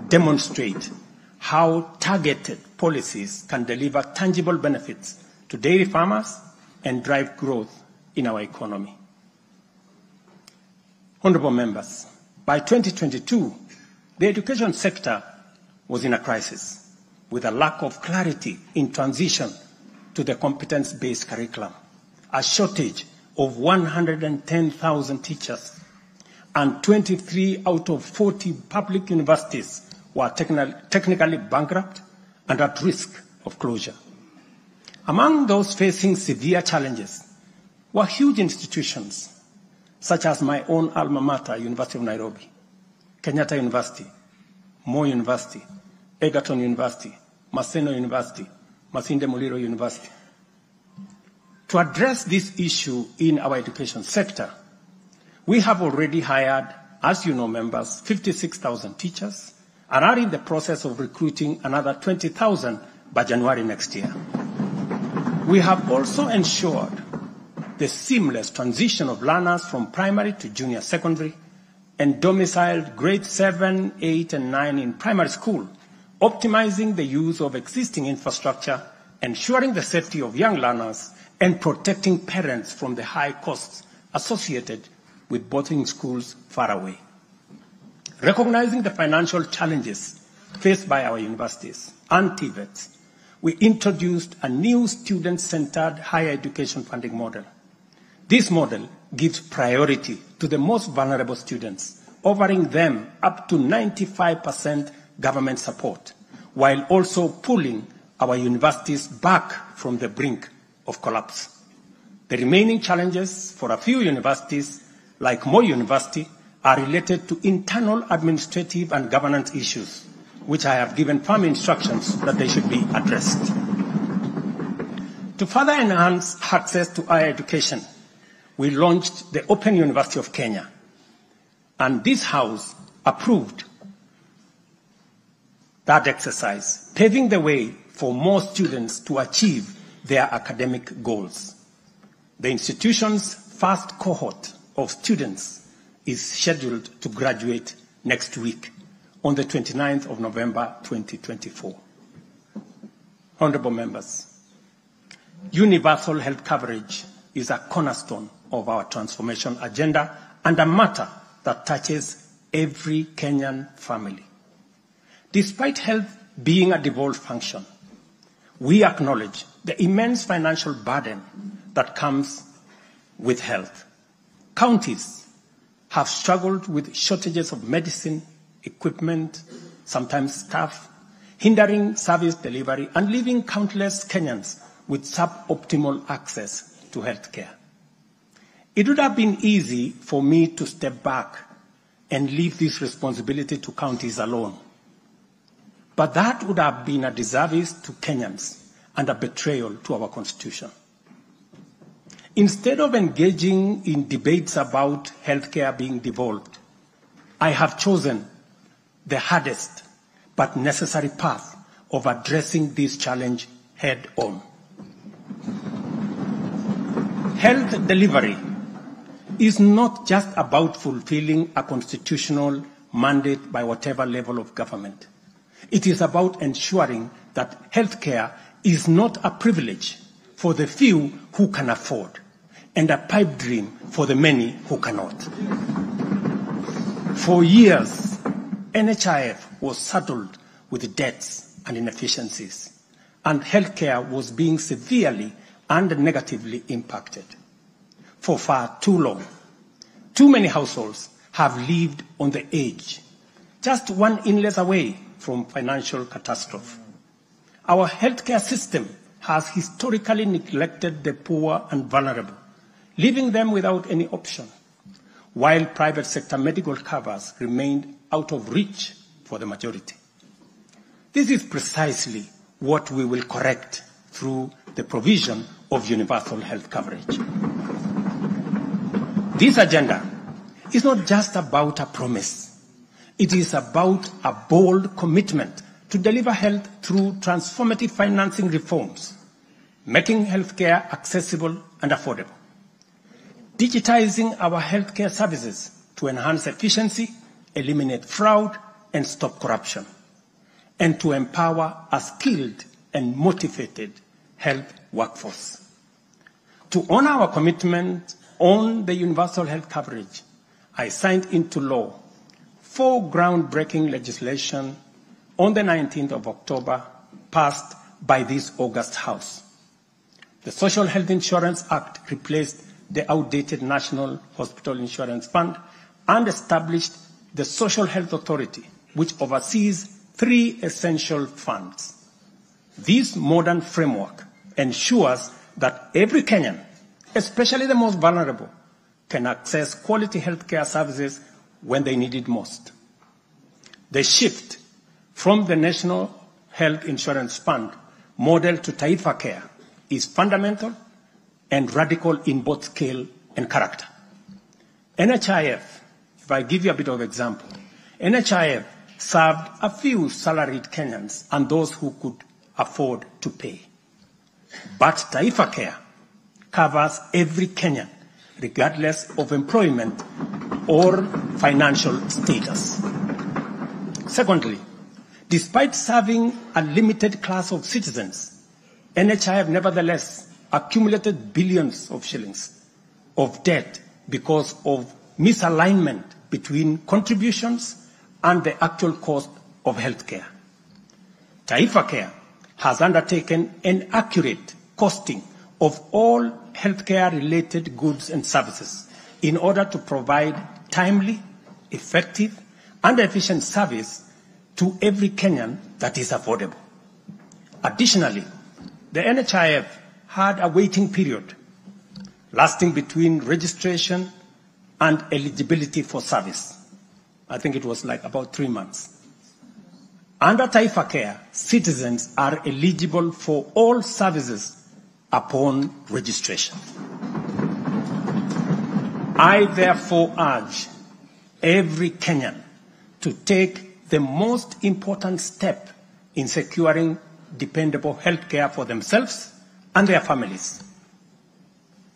demonstrate how targeted policies can deliver tangible benefits to dairy farmers and drive growth in our economy. Honourable members, by 2022, the education sector was in a crisis with a lack of clarity in transition to the competence-based curriculum, a shortage of 110,000 teachers, and 23 out of 40 public universities were technically bankrupt and at risk of closure. Among those facing severe challenges were huge institutions such as my own alma mater, University of Nairobi, Kenyatta University, Moi University, Egerton University, Maseno University, Masinde Muliro University. To address this issue in our education sector, we have already hired, as you know, members, 56,000 teachers and are in the process of recruiting another 20,000 by January next year. We have also ensured the seamless transition of learners from primary to junior secondary and domiciled grades 7, 8, and 9 in primary school, optimizing the use of existing infrastructure, ensuring the safety of young learners, and protecting parents from the high costs associated with boarding schools far away. Recognizing the financial challenges faced by our universities and TVETs, we introduced a new student-centered higher education funding model. This model gives priority to the most vulnerable students, offering them up to 95% government support, while also pulling our universities back from the brink of collapse. The remaining challenges for a few universities, like Moi University, are related to internal administrative and governance issues, which I have given firm instructions that they should be addressed. To further enhance access to higher education, we launched the Open University of Kenya, and this House approved that exercise, paving the way for more students to achieve their academic goals. The institution's first cohort of students is scheduled to graduate next week, on the 29th of November 2024. Honorable members, universal health coverage is a cornerstone of our transformation agenda and a matter that touches every Kenyan family. Despite health being a devolved function, we acknowledge the immense financial burden that comes with health. Counties have struggled with shortages of medicine, equipment, sometimes staff, hindering service delivery and leaving countless Kenyans with suboptimal access to health care. It would have been easy for me to step back and leave this responsibility to counties alone. But that would have been a disservice to Kenyans and a betrayal to our Constitution. Instead of engaging in debates about healthcare being devolved, I have chosen the hardest but necessary path of addressing this challenge head-on. Health delivery is not just about fulfilling a constitutional mandate by whatever level of government. It is about ensuring that healthcare is not a privilege for the few who can afford and a pipe dream for the many who cannot. For years, NHIF was saddled with debts and inefficiencies, and healthcare was being severely and negatively impacted. For far too long, too many households have lived on the edge, just one illness away from financial catastrophe. Our healthcare system has historically neglected the poor and vulnerable, leaving them without any option, while private sector medical covers remained out of reach for the majority. This is precisely what we will correct through the provision of universal health coverage. This agenda is not just about a promise. It is about a bold commitment to deliver health through transformative financing reforms, making healthcare accessible and affordable, digitizing our healthcare services to enhance efficiency, eliminate fraud, and stop corruption, and to empower a skilled and motivated health workforce. To honor our commitment on the universal health coverage, I signed into law 4 groundbreaking legislation on the 19th of October, passed by this August House. The Social Health Insurance Act replaced the outdated National Hospital Insurance Fund and established the Social Health Authority, which oversees 3 essential funds. This modern framework ensures that every Kenyan, especially the most vulnerable, can access quality healthcare services when they need it most. The shift from the National Health Insurance Fund model to Taifa Care is fundamental and radical in both scale and character. NHIF, if I give you a bit of example, NHIF served a few salaried Kenyans and those who could afford to pay. But Taifa Care covers every Kenyan, regardless of employment or financial status. Secondly, despite serving a limited class of citizens, NHIF nevertheless accumulated billions of shillings of debt because of misalignment between contributions and the actual cost of healthcare. Taifa Care has undertaken an accurate costing of all healthcare-related goods and services in order to provide timely, effective, and efficient service to every Kenyan that is affordable. Additionally, the NHIF had a waiting period lasting between registration and eligibility for service. I think it was like about 3 months. Under Taifa Care, citizens are eligible for all services upon registration. I therefore urge every Kenyan to take the most important step in securing dependable health care for themselves and their families.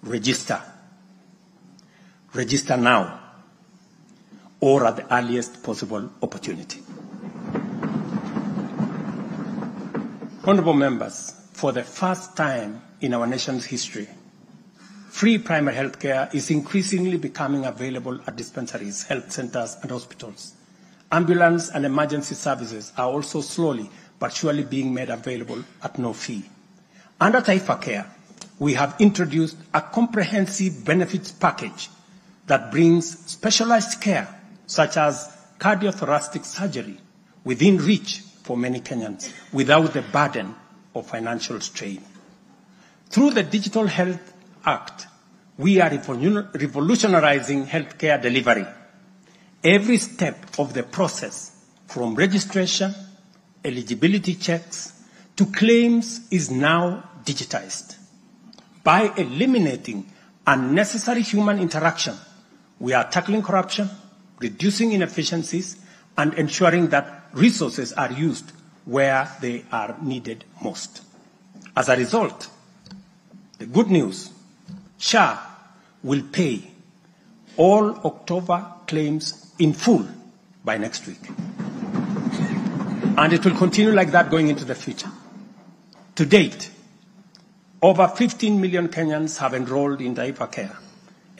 Register. Register now or at the earliest possible opportunity. Honorable members, for the first time in our nation's history, free primary health care is increasingly becoming available at dispensaries, health centers, and hospitals. Ambulance and emergency services are also slowly but surely being made available at no fee. Under Taifa Care, we have introduced a comprehensive benefits package that brings specialized care, such as cardiothoracic surgery, within reach for many Kenyans without the burden of financial strain. Through the Digital Health Act, we are revolutionizing healthcare delivery. Every step of the process, from registration, eligibility checks, to claims, is now digitized. By eliminating unnecessary human interaction, we are tackling corruption, reducing inefficiencies, and ensuring that resources are used where they are needed most. As a result, the good news, SHA will pay all October claims in full by next week. And it will continue like that going into the future. To date, over 15 million Kenyans have enrolled in Taifa Care,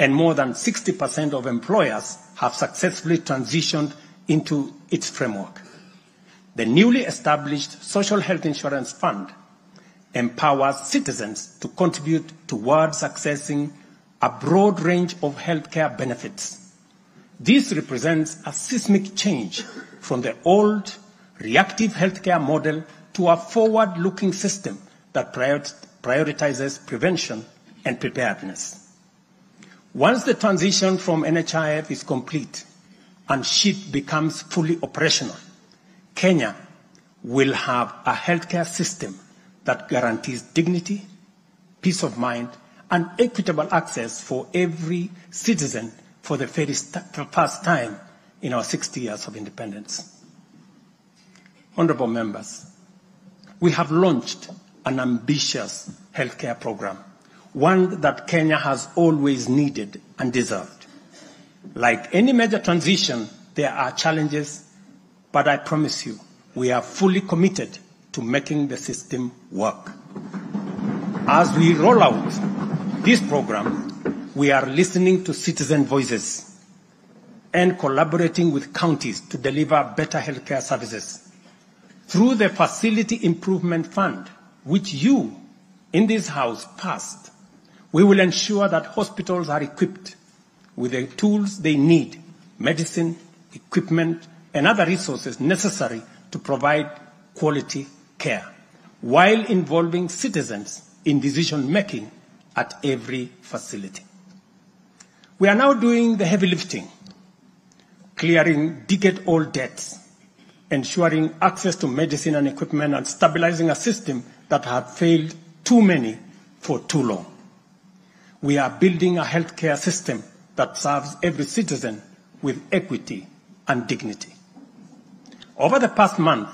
and more than 60% of employers have successfully transitioned into its framework. The newly established Social Health Insurance Fund empowers citizens to contribute towards accessing a broad range of healthcare benefits. This represents a seismic change from the old reactive healthcare model to a forward-looking system that prioritizes prevention and preparedness. Once the transition from NHIF is complete and SHIP becomes fully operational, Kenya will have a healthcare system that guarantees dignity, peace of mind, and equitable access for every citizen for the very first time in our 60 years of independence. Honorable members, we have launched an ambitious healthcare program, one that Kenya has always needed and deserved. Like any major transition, there are challenges, but I promise you, we are fully committed to making the system work. As we roll out this program, we are listening to citizen voices and collaborating with counties to deliver better healthcare services. Through the Facility Improvement Fund, which you in this House passed, we will ensure that hospitals are equipped with the tools they need, medicine, equipment, and other resources necessary to provide quality care, while involving citizens in decision-making at every facility. We are now doing the heavy lifting, clearing decade-old debts, ensuring access to medicine and equipment, and stabilizing a system that had failed too many for too long. We are building a healthcare system that serves every citizen with equity and dignity. Over the past month,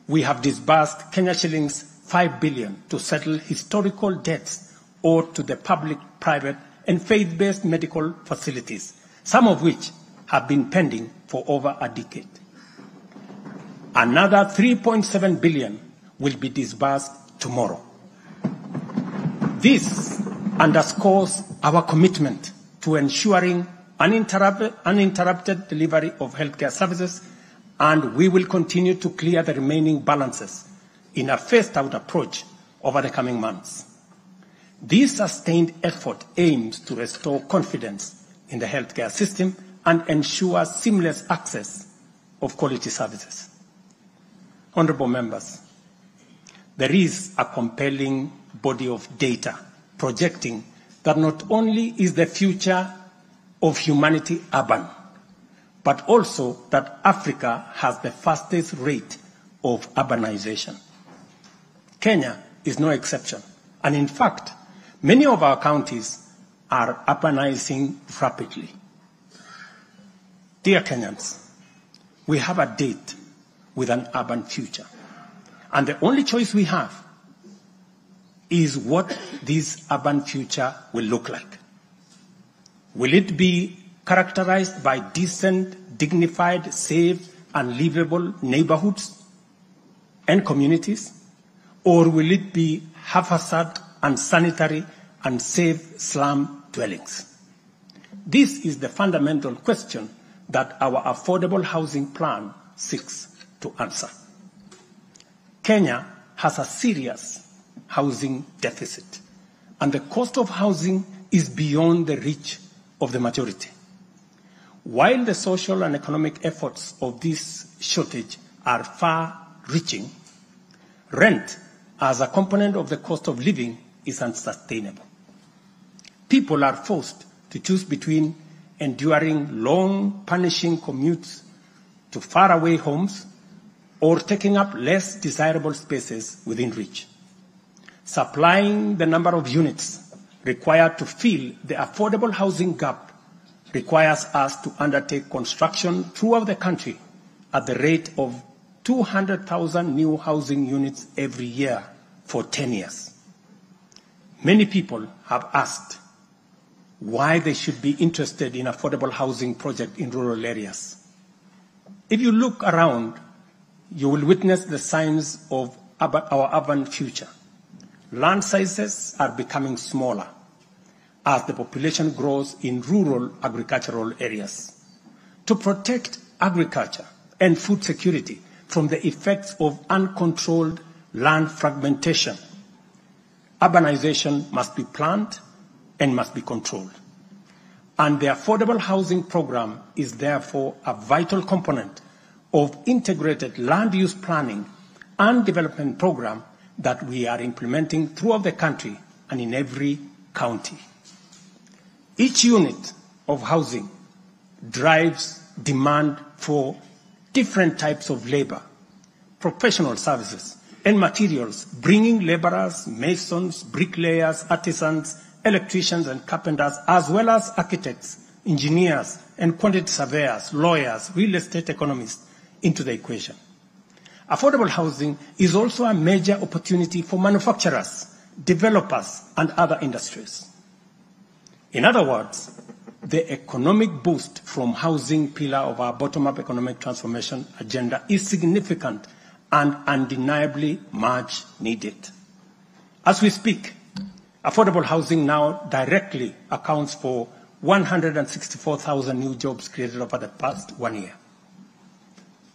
we have disbursed Kenya shillings 5 billion to settle historical debts owed to the public, private, and faith-based medical facilities, some of which have been pending for over a decade. Another 3.7 billion will be disbursed tomorrow. This underscores our commitment to ensuring uninterrupted delivery of healthcare services, and we will continue to clear the remaining balances in a phased-out approach over the coming months. This sustained effort aims to restore confidence in the healthcare system and ensure seamless access of quality services. Honorable members, there is a compelling body of data projecting that not only is the future of humanity urban, but also that Africa has the fastest rate of urbanization. Kenya is no exception, and in fact, many of our counties are urbanizing rapidly. Dear Kenyans, we have a date with an urban future, and the only choice we have is what this urban future will look like. Will it be characterized by decent, dignified, safe, and livable neighborhoods and communities? or will it be haphazard, unsanitary, unsafe slum dwellings? This is the fundamental question that our affordable housing plan seeks to answer. Kenya has a serious housing deficit, and the cost of housing is beyond the reach of the majority. While the social and economic efforts of this shortage are far-reaching, rent as a component of the cost of living is unsustainable. People are forced to choose between enduring long, punishing commutes to faraway homes or taking up less desirable spaces within reach. Supplying the number of units required to fill the affordable housing gap requires us to undertake construction throughout the country at the rate of 200,000 new housing units every year for 10 years. Many people have asked why they should be interested in affordable housing projects in rural areas. If you look around, you will witness the signs of our urban future. Land sizes are becoming smaller as the population grows in rural agricultural areas. To protect agriculture and food security from the effects of uncontrolled land fragmentation, urbanization must be planned and must be controlled. And the affordable housing program is therefore a vital component of integrated land use planning and development program that we are implementing throughout the country and in every county. Each unit of housing drives demand for different types of labor, professional services, and materials, bringing laborers, masons, bricklayers, artisans, electricians, and carpenters, as well as architects, engineers, and quantity surveyors, lawyers, real estate economists into the equation. Affordable housing is also a major opportunity for manufacturers, developers, and other industries. In other words, the economic boost from housing pillar of our bottom-up economic transformation agenda is significant and undeniably much needed. As we speak, affordable housing now directly accounts for 164,000 new jobs created over the past 1 year.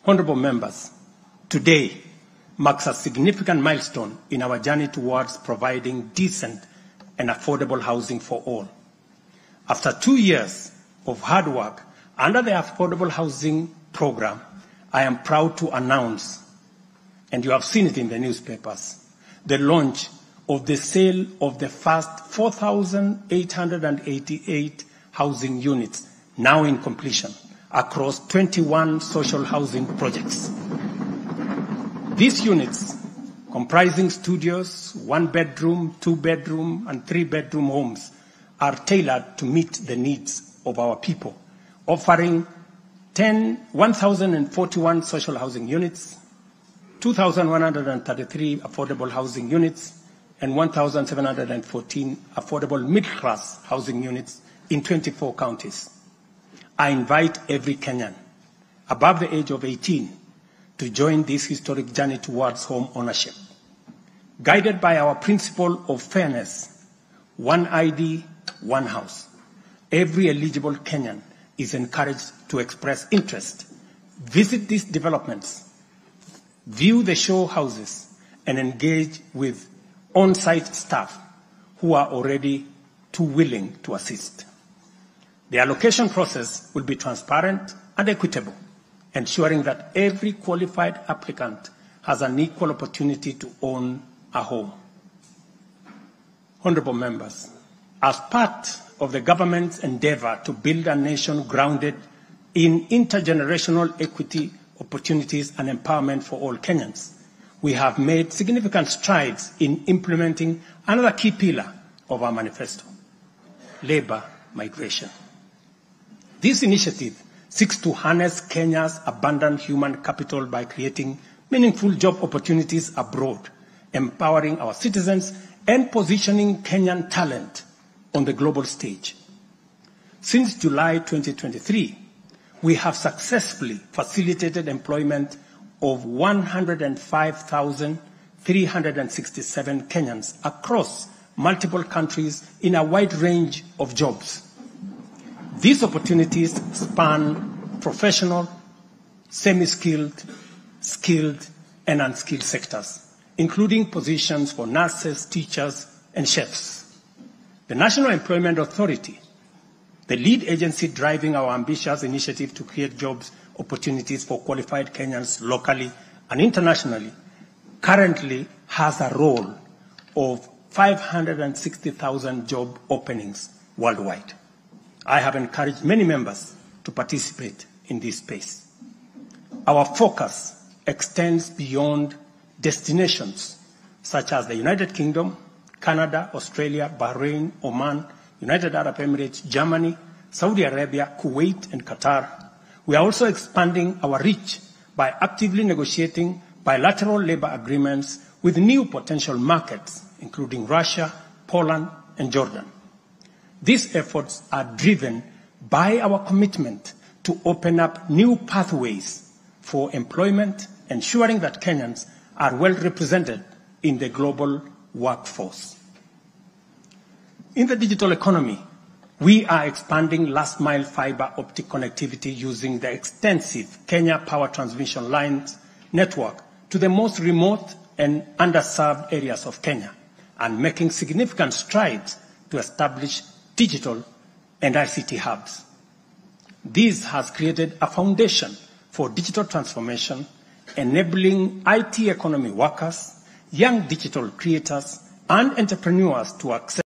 Honorable members, today marks a significant milestone in our journey towards providing decent and affordable housing for all. After 2 years of hard work under the Affordable Housing Program, I am proud to announce, and you have seen it in the newspapers, the launch of the sale of the first 4,888 housing units, now in completion, across 21 social housing projects. These units, comprising studios, 1-bedroom, 2-bedroom, and 3-bedroom homes, are tailored to meet the needs of our people, offering 1,041 social housing units, 2,133 affordable housing units, and 1,714 affordable middle-class housing units in 24 counties. I invite every Kenyan above the age of 18 to join this historic journey towards home ownership. Guided by our principle of fairness, one ID, one house, every eligible Kenyan is encouraged to express interest, visit these developments, view the show houses, and engage with on-site staff who are already too willing to assist. The allocation process will be transparent and equitable, ensuring that every qualified applicant has an equal opportunity to own a home. Honorable members, as part of the government's endeavor to build a nation grounded in intergenerational equity, opportunities, and empowerment for all Kenyans, we have made significant strides in implementing another key pillar of our manifesto, labor migration. This initiative seeks to harness Kenya's abundant human capital by creating meaningful job opportunities abroad, empowering our citizens, and positioning Kenyan talent on the global stage. Since July 2023, we have successfully facilitated employment of 367 Kenyans across multiple countries in a wide range of jobs. These opportunities span professional, semi-skilled, skilled, and unskilled sectors, including positions for nurses, teachers, and chefs. The National Employment Authority, the lead agency driving our ambitious initiative to create jobs opportunities for qualified Kenyans locally and internationally, currently has a role of 560,000 job openings worldwide. I have encouraged many members to participate in this space. Our focus extends beyond destinations such as the United Kingdom, Canada, Australia, Bahrain, Oman, United Arab Emirates, Germany, Saudi Arabia, Kuwait, and Qatar. We are also expanding our reach by actively negotiating bilateral labor agreements with new potential markets, including Russia, Poland, and Jordan. These efforts are driven by our commitment to open up new pathways for employment, ensuring that Kenyans are well represented in the global workforce. In the digital economy, we are expanding last-mile fiber optic connectivity using the extensive Kenya Power Transmission Lines network to the most remote and underserved areas of Kenya, and making significant strides to establish digital and ICT hubs. This has created a foundation for digital transformation, enabling IT economy workers, young digital creators, and entrepreneurs to access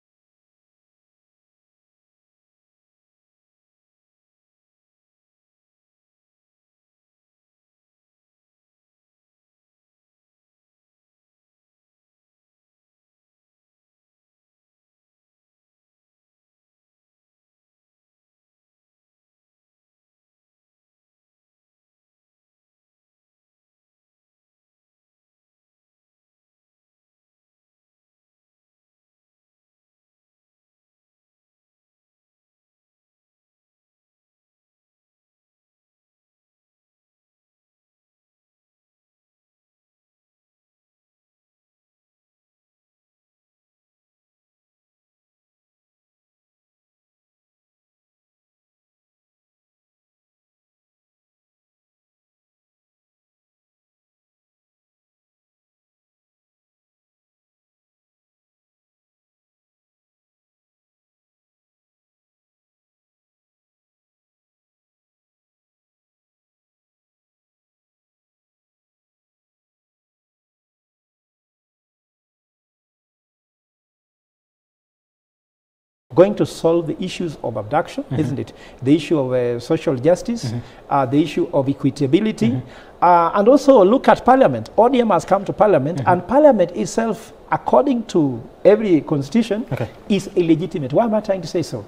going to solve the issues of abduction, isn't it? The issue of social justice, the issue of equitability, and also look at Parliament. ODM has come to Parliament, and Parliament itself, according to every constitution, is illegitimate. Why am I trying to say so?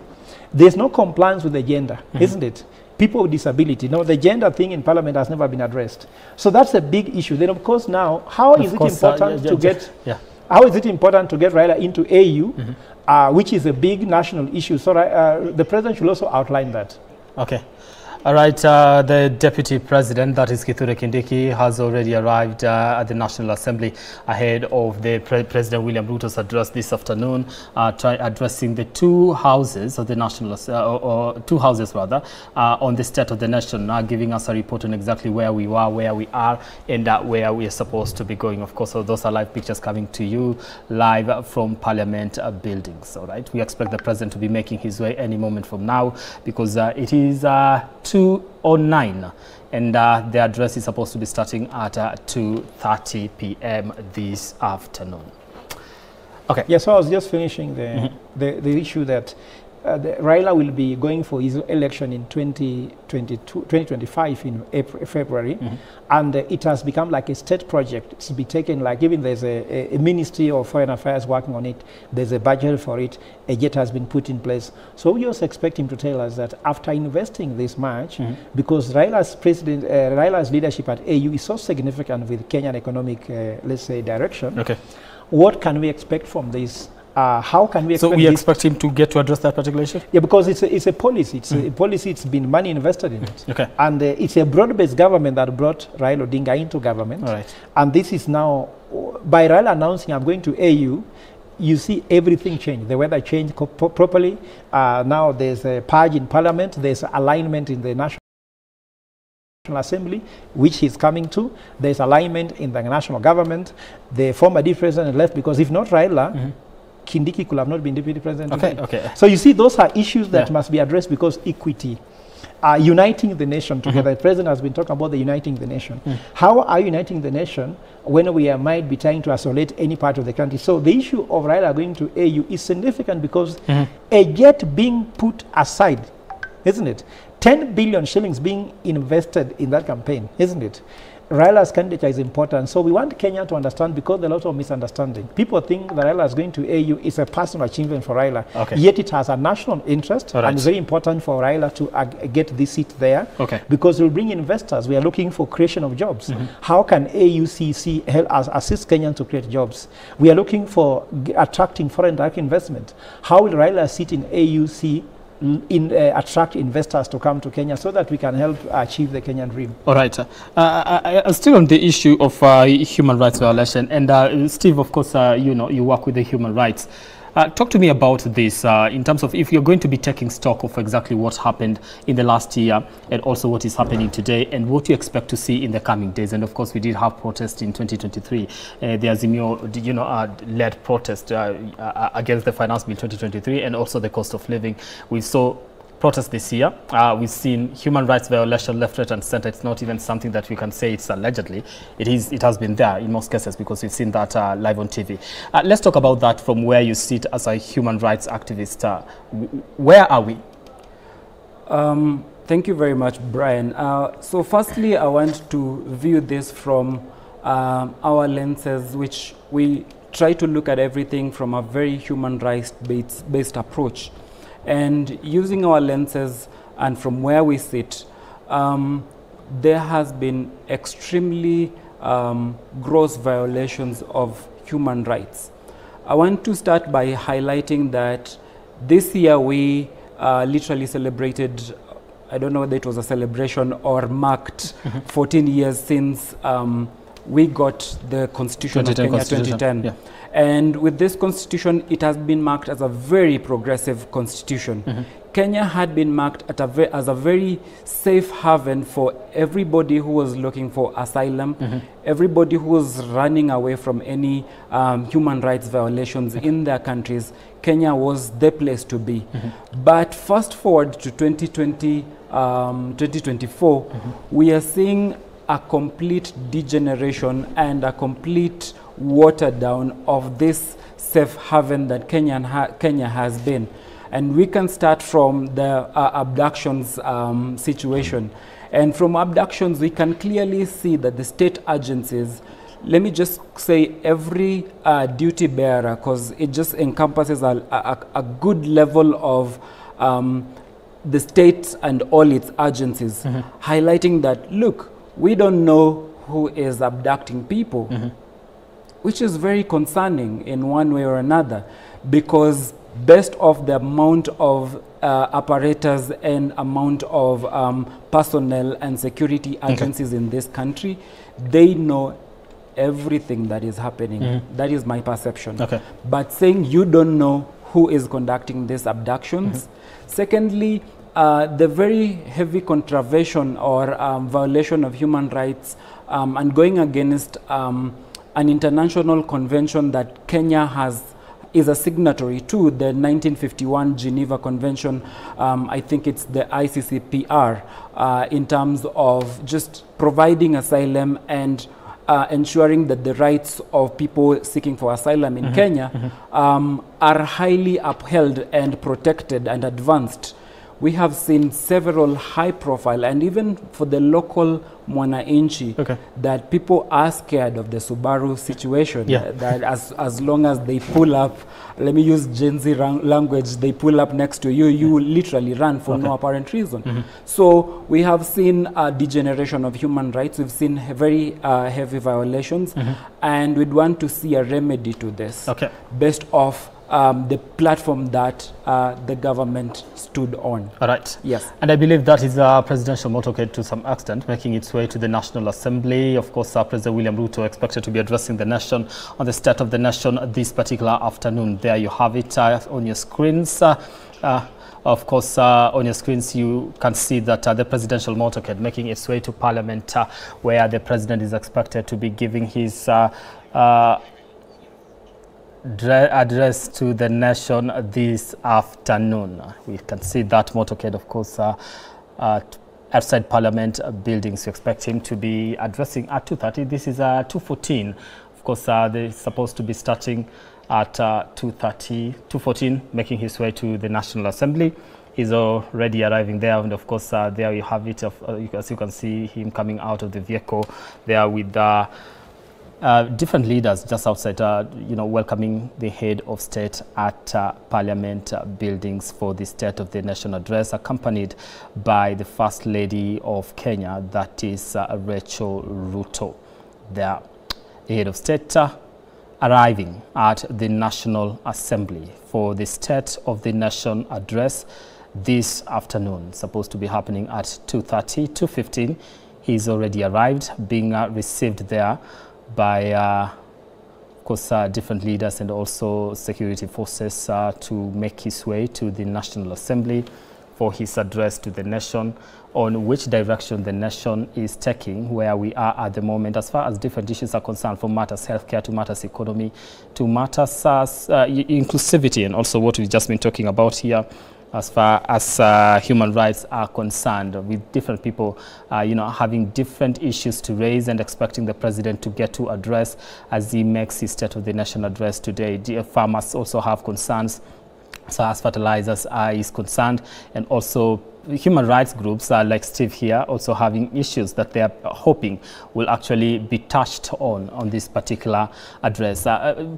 There's no compliance with the gender, isn't it? People with disability. No, the gender thing in Parliament has never been addressed. So that's a big issue. Then, of course, now, how is it important to get... How is it important to get Raila into AU, which is a big national issue? So the president should also outline that. Okay. All right, the Deputy President, that is Kithure Kindiki, has already arrived at the National Assembly ahead of the President William Ruto's address this afternoon, addressing the two houses of the National, two houses rather, on the state of the nation, giving us a report on exactly where we were, where we are, and where we are supposed to be going. Of course, so those are live pictures coming to you live from Parliament buildings. All right, we expect the President to be making his way any moment from now, because it is 2:09 and the address is supposed to be starting at 2:30 p.m. this afternoon. Okay. Yeah, so I was just finishing the issue that Raila will be going for his election in 2025 in February, and it has become like a state project. It's be taken like, even there's a Ministry of Foreign Affairs working on it, there's a budget for it, a jet has been put in place. So we also expect him to tell us that after investing this much, because Raila's leadership at AU is so significant with Kenyan economic, let's say, direction, what can we expect from this? How can we expect? So we expect him to get to address that particular issue? Yeah, because it's a policy. It's a policy. It's been money invested in it. And it's a broad-based government that brought Raila Odinga into government. And this is now by Raila announcing I'm going to AU, you see everything change. The weather changed properly. Now there's a purge in parliament. There's alignment in the National Assembly, which he's coming to. There's alignment in the national government. The former deputy president left because if not Raila, Kindiki could have not been deputy president. Okay. So you see, those are issues that must be addressed because equity. Uniting the nation together. The president has been talking about the uniting the nation. How are uniting the nation when we might be trying to isolate any part of the country? So the issue of Raila going to AU is significant because a jet being put aside, isn't it? 10 billion shillings being invested in that campaign, isn't it? Raila's candidature is important. So we want Kenya to understand, because there are a lot of misunderstanding. People think that Raila is going to AU is a personal achievement for Raila. Yet it has a national interest, and it's very important for Raila to get this seat there because it will bring investors. We are looking for creation of jobs. How can AUCC help us assist Kenyans to create jobs? We are looking for attracting foreign direct investment. How will Raila sit in AUC attract investors to come to Kenya so that we can help achieve the Kenyan dream? All right. Still on the issue of human rights violation, and Steve, of course, you work with the human rights. Talk to me about this in terms of if you're going to be taking stock of exactly what happened in the last year and also what is happening today and what you expect to see in the coming days. And of course, we did have protests in 2023. The Azimio, led protest against the Finance Bill 2023 and also the cost of living. We saw protests this year. We've seen human rights violation left, right, and center. It's not even something that we can say it's allegedly. It has been there in most cases because we've seen that live on TV. Let's talk about that from where you sit as a human rights activist. Where are we? Thank you very much, Brian. So firstly, I want to view this from our lenses, which we try to look at everything from a very human rights-based approach. And using our lenses and from where we sit, there has been extremely gross violations of human rights. I want to start by highlighting that this year we literally celebrated, I don't know whether it was a celebration or marked 14 years since we got the Constitution of Kenya 2010. Yeah. And with this constitution, it has been marked as a very progressive constitution. Kenya had been marked as a very safe haven for everybody who was looking for asylum, everybody who was running away from any human rights violations in their countries. Kenya was the place to be. But fast forward to 2024, we are seeing a complete degeneration and a complete water down of this safe haven that Kenya has been. And we can start from the abductions situation. And from abductions, we can clearly see that the state agencies, let me just say every duty bearer, because it just encompasses a good level of the state and all its agencies, highlighting that, look, we don't know who is abducting people, which is very concerning in one way or another, because based off the amount of apparatus and amount of personnel and security agencies in this country, they know everything that is happening. That is my perception. But saying you don't know who is conducting these abductions. Secondly, the very heavy contravention or violation of human rights and going against an international convention that Kenya is a signatory to, the 1951 Geneva Convention. I think it's the ICCPR in terms of just providing asylum and ensuring that the rights of people seeking for asylum in Kenya are highly upheld and protected and advanced. We have seen several high-profile, and even for the local Mwananchi, that people are scared of the Subaru situation. That as long as they pull up, let me use Gen Z language, they pull up next to you, you will literally run for no apparent reason. So we have seen a degeneration of human rights. We've seen very heavy violations, and we'd want to see a remedy to this based off the platform that the government stood on. All right. Yes. And I believe that is a presidential motorcade to some extent, making its way to the National Assembly. Of course, President William Ruto expected to be addressing the nation on the State of the Nation this particular afternoon. There you have it on your screens. Of course, on your screens, you can see that the presidential motorcade making its way to Parliament, where the president is expected to be giving his address to the nation this afternoon. We can see that motorcade, of course, outside Parliament buildings. You expect him to be addressing at 2:30. This is 2:14. Of course, they're supposed to be starting at 2:14, making his way to the National Assembly. He's already arriving there, and of course, there you have it. As you can see him coming out of the vehicle there with different leaders just outside, welcoming the head of state at Parliament buildings for the State of the Nation address, accompanied by the First Lady of Kenya, that is Rachel Ruto. There, the head of state arriving at the National Assembly for the State of the Nation address this afternoon, supposed to be happening at 2:30, 2:15. He's already arrived, being received there by, of course, different leaders and also security forces to make his way to the National Assembly for his address to the nation on which direction the nation is taking, where we are at the moment as far as different issues are concerned, from matters healthcare to matters economy to matters inclusivity, and also what we've just been talking about here as far as human rights are concerned, with different people, having different issues to raise and expecting the president to get to address as he makes his State of the Nation address today. Farmers also have concerns as far as fertilizers is concerned, and also human rights groups like Steve here also having issues that they are hoping will actually be touched on this particular address.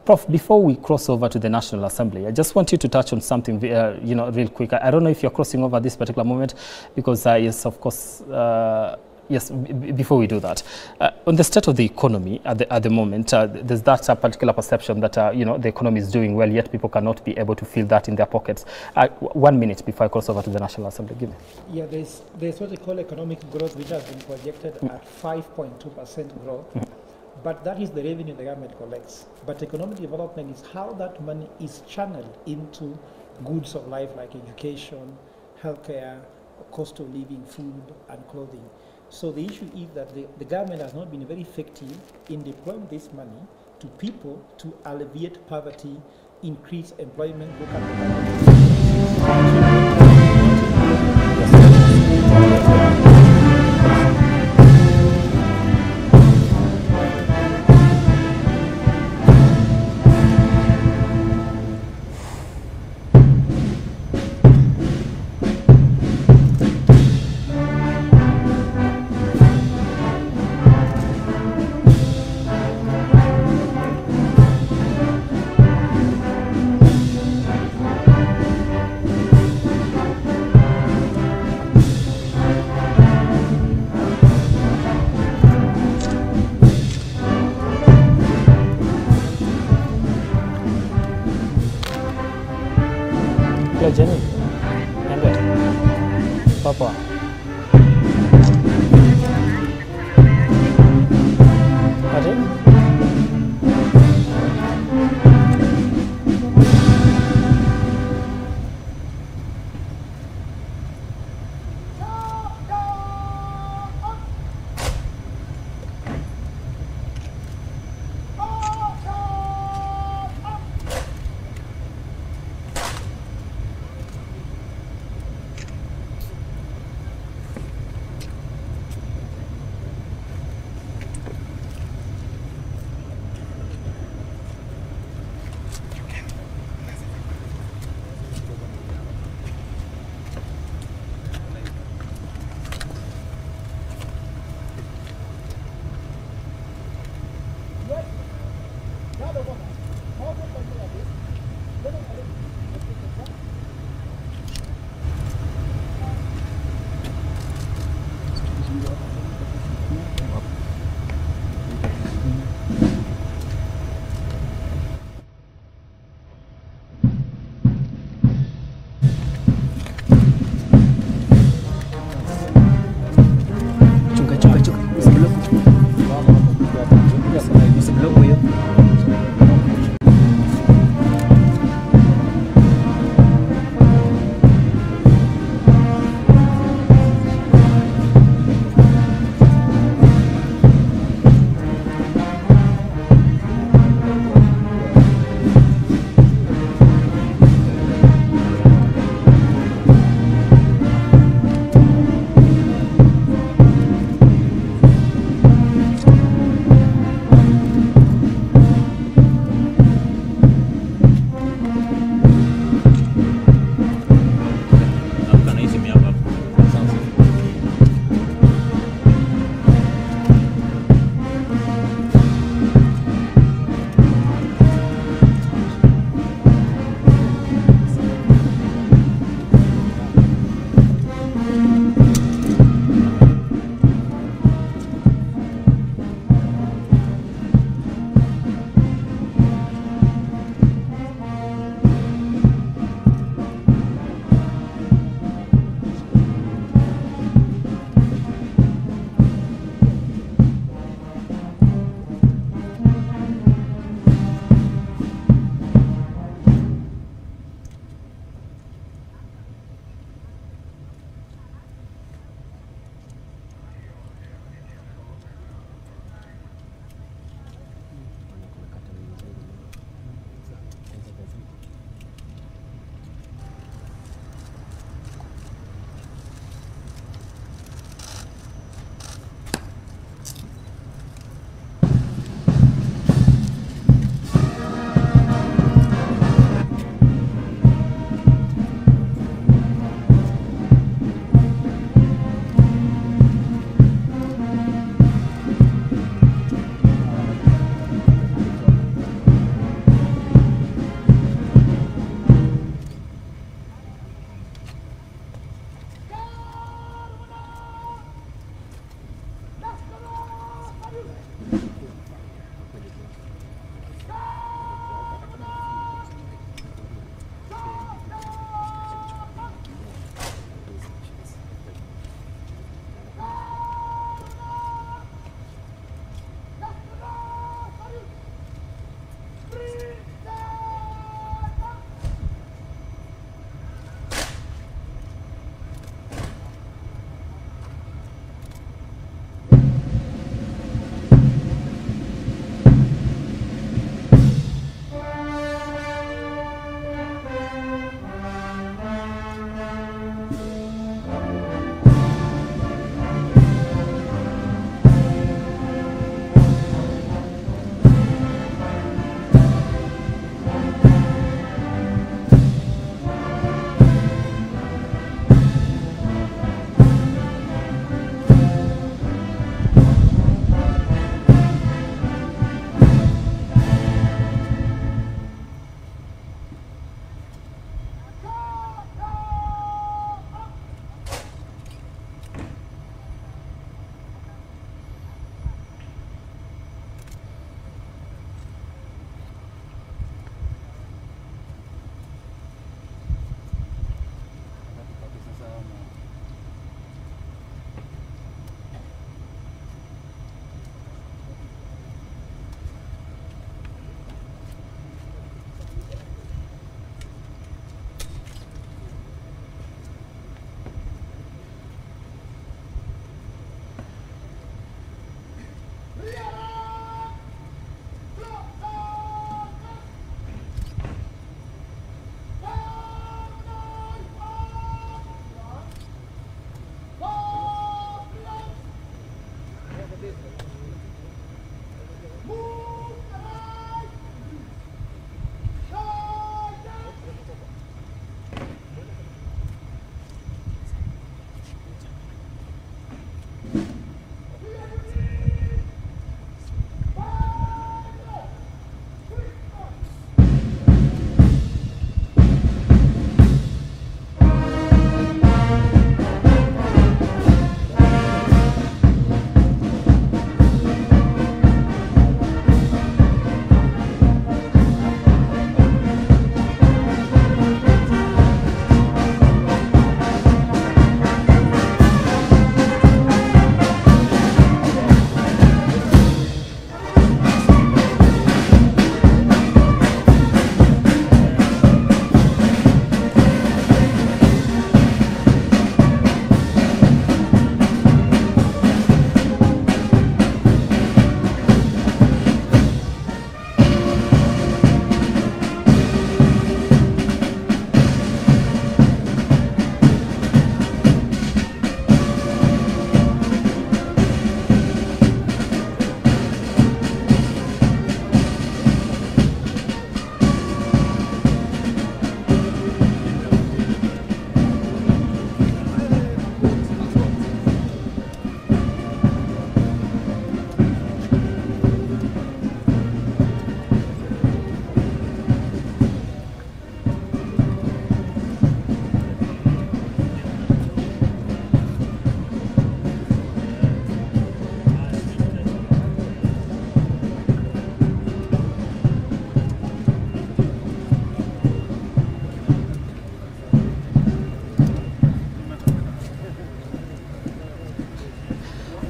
Prof, before we cross over to the National Assembly, I just want you to touch on something, real quick. I don't know if you're crossing over this particular moment, because yes, of course, yes, before we do that, on the state of the economy at the moment, there's that particular perception that, the economy is doing well, yet people cannot be able to feel that in their pockets. 1 minute before I cross over to the National Assembly. Give me. Yeah, there's what they call economic growth, which has been projected at 5.2% growth. But that is the revenue the government collects. But economic development is how that money is channeled into goods of life like education, healthcare, cost of living, food, and clothing. So the issue is that the government has not been very effective in deploying this money to people to alleviate poverty, increase employment, look at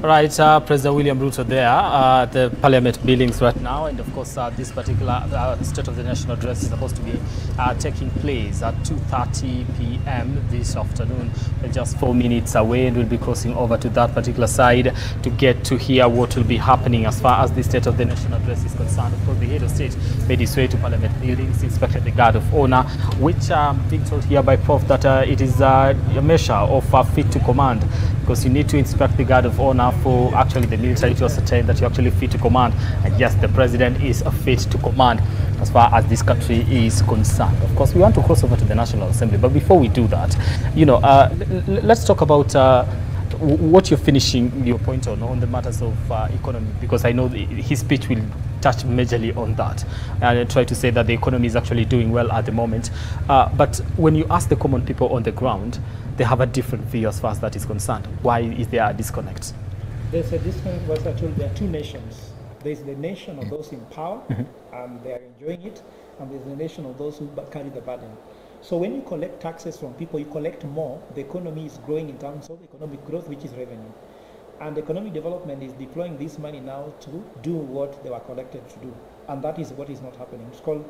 Right, President William Ruto there, the Parliament buildings right now, and of course this particular State of the National address is supposed to be taking place at 2:30 p.m. this afternoon. We're just 4 minutes away, and we'll be crossing over to that particular side to get to hear what will be happening as far as the State of the National address is concerned. Of course, the head of state made his way to Parliament buildings, inspected the guard of honor, which I'm being told here by Prof that it is a measure of fit to command, because you need to inspect the guard of honor for actually the military to ascertain that you're actually fit to command. And yes, the president is fit to command as far as this country is concerned. Of course, we want to cross over to the National Assembly, but before we do that, you know, let's talk about what you're finishing your point on the matters of economy, because I know his speech will touch majorly on that and try to say that the economy is actually doing well at the moment. But when you ask the common people on the ground, they have a different view as far as that is concerned. Why is there a disconnect? There's a disconnect because I told you there are two nations. There's the nation of those in power, and they are enjoying it, and there's the nation of those who carry the burden. So when you collect taxes from people, you collect more, the economy is growing in terms of economic growth, which is revenue. And economic development is deploying this money now to do what they were collected to do. And that is what is not happening. It's called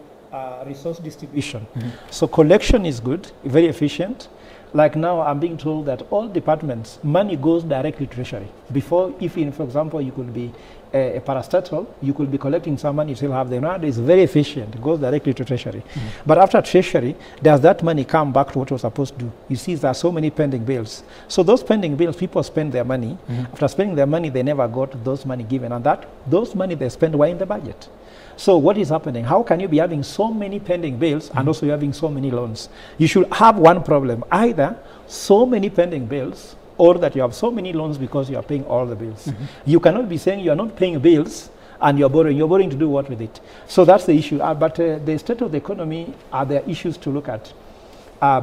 resource distribution. So collection is good, very efficient. Like now, I'm being told that all departments, money goes directly to Treasury. Before, if in, for example, you could be a parastatal, you could be collecting some money, you still have the money. It's very efficient. It goes directly to Treasury. But after Treasury, does that money come back to what it was supposed to do? You see, there are so many pending bills. So those pending bills, people spend their money. After spending their money, they never got those money given. And those money they spend were in the budget. So what is happening? How can you be having so many pending bills and also having so many loans? You should have one problem, either so many pending bills or that you have so many loans because you are paying all the bills. You cannot be saying you are not paying bills and you're borrowing. You're borrowing to do what with it? So that's the issue. But the state of the economy are there issues to look at.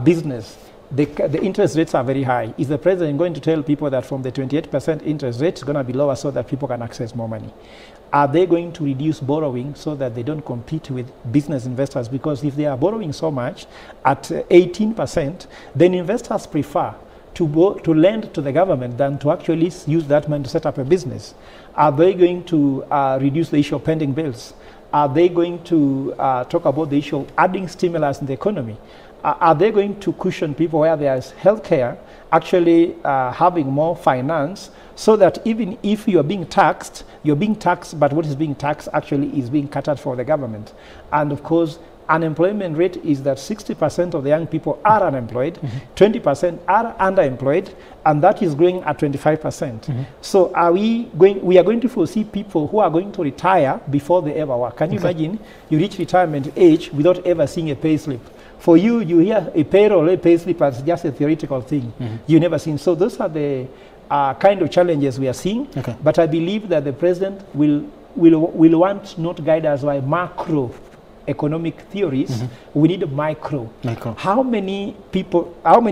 Business. The interest rates are very high. Is the president going to tell people that from the 28% interest rate, it's going to be lower so that people can access more money? Are they going to reduce borrowing so that they don't compete with business investors? Because if they are borrowing so much at 18%, then investors prefer to lend to the government than to actually use that money to set up a business. Are they going to reduce the issue of pending bills? Are they going to talk about the issue of adding stimulus in the economy? Are they going to cushion people where there is healthcare, actually having more finance, so that even if you're being taxed, but what is being taxed actually is being catered for the government. And of course, unemployment rate is that 60% of the young people are unemployed, 20% are underemployed, and that is growing at 25%. So we are going to foresee people who are going to retire before they ever work. Can you imagine you reach retirement age without ever seeing a pay slip? For you, you hear a payroll, a pay slip as just a theoretical thing. You never seen. So those are the kind of challenges we are seeing. But I believe that the president will want not guide us by macro economic theories. We need a micro. How many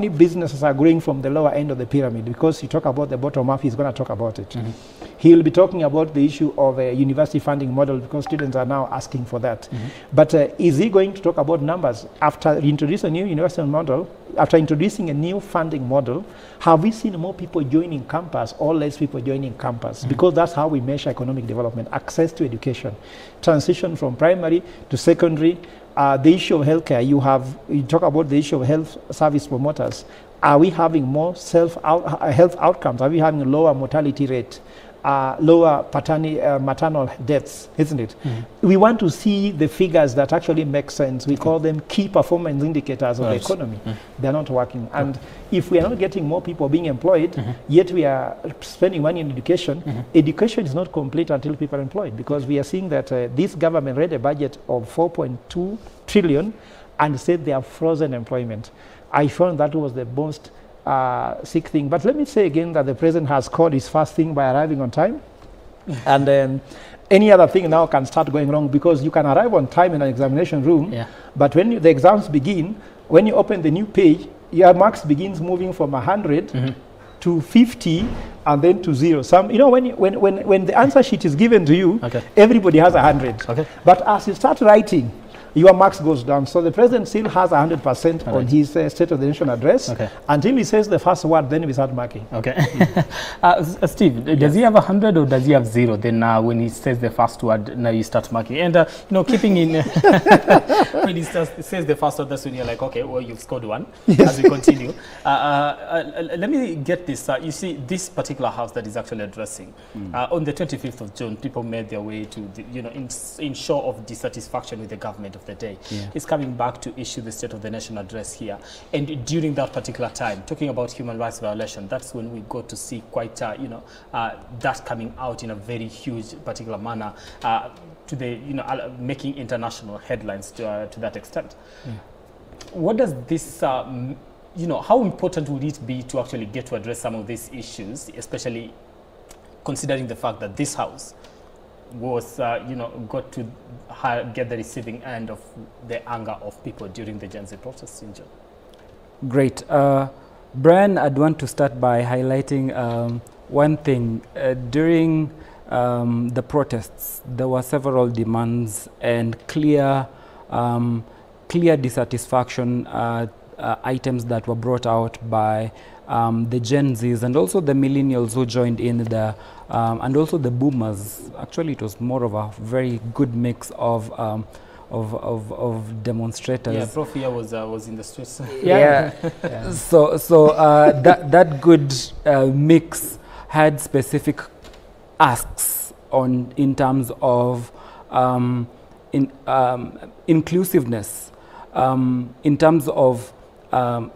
businesses are growing from the lower end of the pyramid? Because you talk about the bottom up, he's going to talk about it. He will be talking about the issue of a university funding model, because students are now asking for that. But is he going to talk about numbers? After introducing a new university model, after introducing a new funding model, have we seen more people joining campus or less people joining campus? Because that's how we measure economic development, access to education, transition from primary to secondary. The issue of healthcare, you talk about the issue of health service promoters. Are we having more health outcomes? Are we having a lower mortality rate? Lower maternal deaths, isn't it? We want to see the figures that actually make sense. We call them key performance indicators of the economy. They're not working. And if we are not getting more people being employed, yet we are spending money on education, education is not complete until people are employed, because we are seeing that this government read a budget of 4.2 trillion and said they have frozen employment. I found that was the most sick thing. But let me say again that the president has called his first thing by arriving on time. And then any other thing now can start going wrong, because you can arrive on time in an examination room, but when the exams begin, when you open the new page, your marks begins moving from 100 to 50 and then to 0. When the answer sheet is given to you, everybody has 100. But as you start writing, your marks goes down. So the president still has 100% on his State of the Nation address. Until he says the first word, then we start marking. Okay. Steve, does he have 100 or does he have 0? Then when he says the first word, now you start marking. And, you know, keeping in, when he says the first word, that's when you're like, okay, well, you've scored 1 as we continue. Let me get this. You see, this particular house that is actually addressing, on the 25th of June, people made their way to, the, you know, in show of dissatisfaction with the government of the day. It's coming back to issue the State of the Nation address here. And during that particular time, talking about human rights violation, that's when we got to see quite, you know, that coming out in a very huge particular manner to the, you know, making international headlines to that extent. What does this, you know, how important would it be to actually get to address some of these issues, especially considering the fact that this house was, you know, got to get the receiving end of the anger of people during the Gen Z protests in June? Great. Brian, I'd want to start by highlighting one thing. During the protests, there were several demands and clear dissatisfaction items that were brought out by the Gen Zs and also the millennials who joined in the and also the boomers. Actually, it was more of a very good mix of demonstrators. Yeah, Prof here was in the streets. So that good mix had specific asks in terms of inclusiveness, in terms of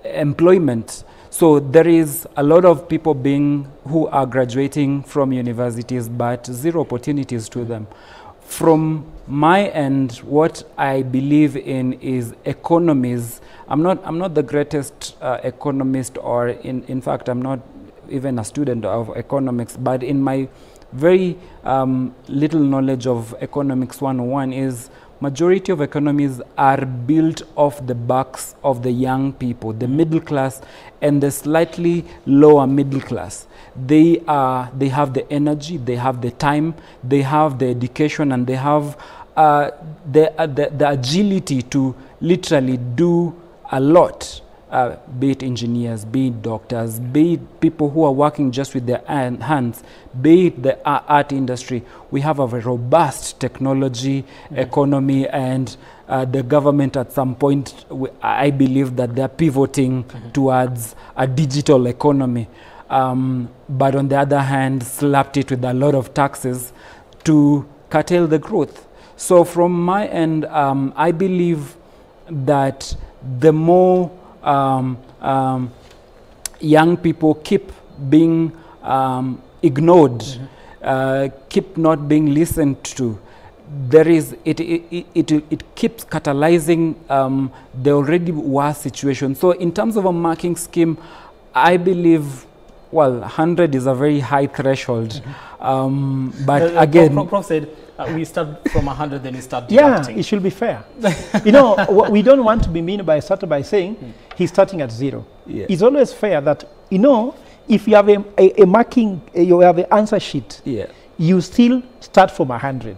employment. So there is a lot of people who are graduating from universities, but zero opportunities to them. From my end, what I believe in is economies. I'm not the greatest economist, or in fact, I'm not even a student of economics, but in my very little knowledge of economics 101 is majority of economies are built off the backs of the young people, the middle class and the slightly lower middle class. They have the energy, they have the time, they have the education, and they have the agility to literally do a lot. Be it engineers, be it doctors, be it people who are working just with their hands, be it the art industry. We have a very robust technology economy, and the government at some point, I believe that they're pivoting towards a digital economy. But on the other hand, slapped it with a lot of taxes to curtail the growth. So from my end, I believe that the more young people keep being ignored, keep not being listened to, it keeps catalyzing the already worse situation. So in terms of a marking scheme, I believe, well, 100 is a very high threshold. But again, Prof said we start from 100, then we start deducting. Yeah, it should be fair. You know, we don't want to be mean by saying he's starting at 0. Yeah. It's always fair that, you know, if you have a marking, you have an answer sheet, you still start from 100.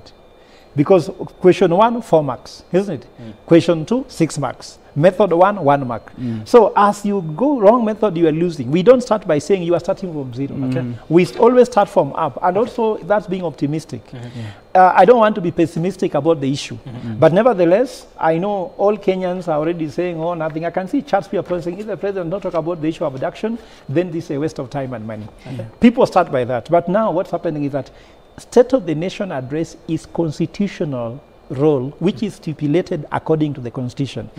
Because question 1, 4 marks, isn't it? Question 2, 6 marks. Method 1, 1 mark. So as you go wrong method, you are losing. We don't start by saying you are starting from 0. Okay? We always start from up, and also that's being optimistic. I don't want to be pessimistic about the issue, but nevertheless, I know all Kenyans are already saying, oh, nothing. I can see charts people saying, if the president don't talk about the issue of abduction, then this is a waste of time and money. People start by that. But now what's happening is that State of the Nation address is constitutional role, which is stipulated according to the Constitution.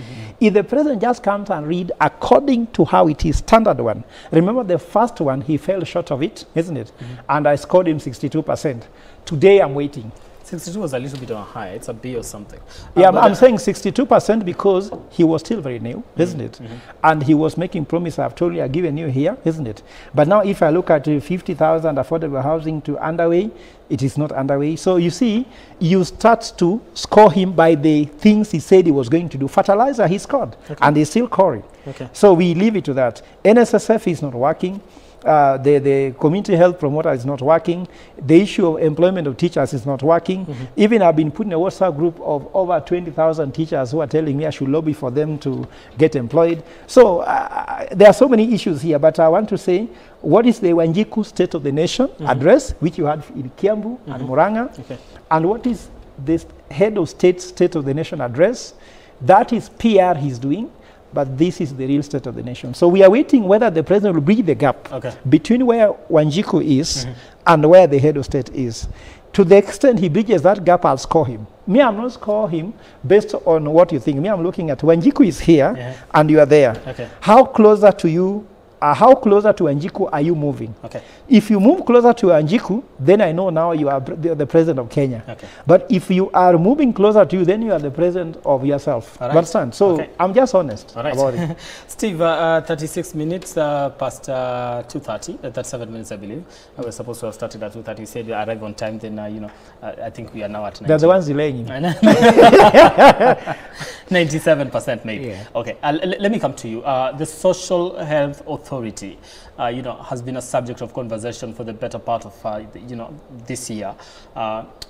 If the president just comes and read according to how it is, standard one. Remember the first one, he fell short of it, isn't it? And I scored him 62%. Today I'm waiting. 62 was a little bit on high. It's a B or something. Yeah, I'm saying 62% because he was still very new, isn't it? And he was making promise. I've told you, I've given you here, isn't it? But now if I look at 50,000 affordable housing to underway, it is not underway. So you see, you start to score him by the things he said he was going to do. Fertilizer, he scored, and he's still scoring. So we leave it to that. NSSF is not working. The community health promoter is not working. The issue of employment of teachers is not working. Even I've been put in a WhatsApp group of over 20,000 teachers who are telling me I should lobby for them to get employed. So there are so many issues here, but I want to say, what is the Wanjiku State of the Nation address, which you had in Kiambu and Murang'a, and what is this head of state of the nation address? That is PR he's doing, but this is the real state of the nation. So we are waiting whether the president will bridge the gap between where Wanjiku is and where the head of state is. To the extent he bridges that gap, I'll score him. Me, I'm not score him based on what you think. Me, I'm looking at Wanjiku is here and you are there. How closer to you? How closer to Wanjiku are you moving? If you move closer to Wanjiku, then I know now you are the president of Kenya. But if you are moving closer to you, then you are the president of yourself. Understand? So I'm just honest about it. Steve, 36 minutes past 2:30, 37 minutes, I believe. I was supposed to have started at 2:30. You said we arrive on time, then, you know, I think we are now at 90. They're the ones delaying. 97% maybe. Okay, let me come to you. The Social Health Authority, you know, has been a subject of conversation for the better part of, you know, this year.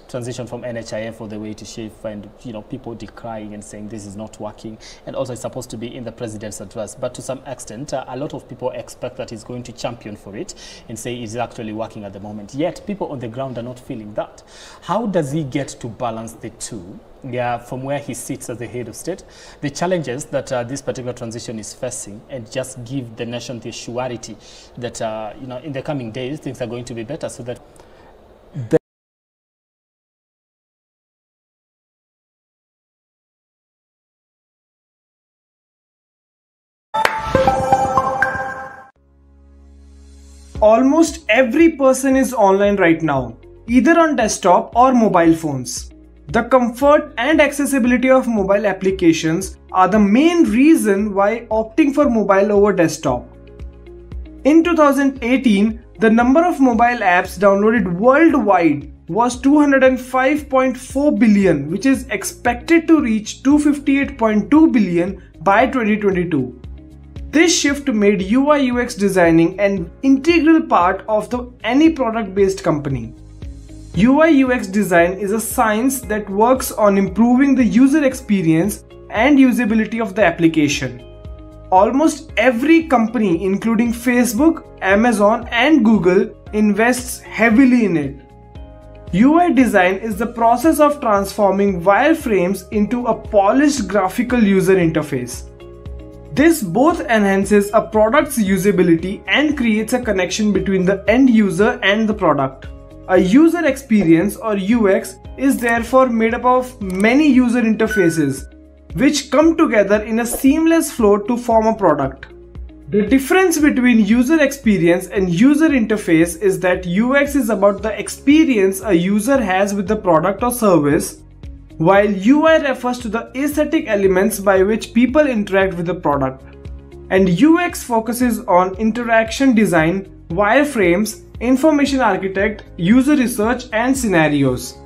Transition from NHIF all the way to SHIF, and, you know, people decrying and saying this is not working, and also it's supposed to be in the president's address. But to some extent, a lot of people expect that he's going to champion for it and say it's actually working at the moment. Yet people on the ground are not feeling that. How does he get to balance the two? From where he sits as the head of state, the challenges that this particular transition is facing, and just give the nation the surety that, you know, in the coming days, things are going to be better, so that Almost every person is online right now, either on desktop or mobile phones. The comfort and accessibility of mobile applications are the main reason why opting for mobile over desktop. In 2018, the number of mobile apps downloaded worldwide was 205.4 billion, which is expected to reach 258.2 billion by 2022. This shift made UI UX designing an integral part of any product-based company. UI UX design is a science that works on improving the user experience and usability of the application. Almost every company, including Facebook, Amazon, and Google, invests heavily in it. UI design is the process of transforming wireframes into a polished graphical user interface. This both enhances a product's usability and creates a connection between the end user and the product. A user experience, or UX, is therefore made up of many user interfaces, which come together in a seamless flow to form a product. The difference between user experience and user interface is that UX is about the experience a user has with the product or service, while UI refers to the aesthetic elements by which people interact with the product. And UX focuses on interaction design, wireframes, information architect, user research, and scenarios.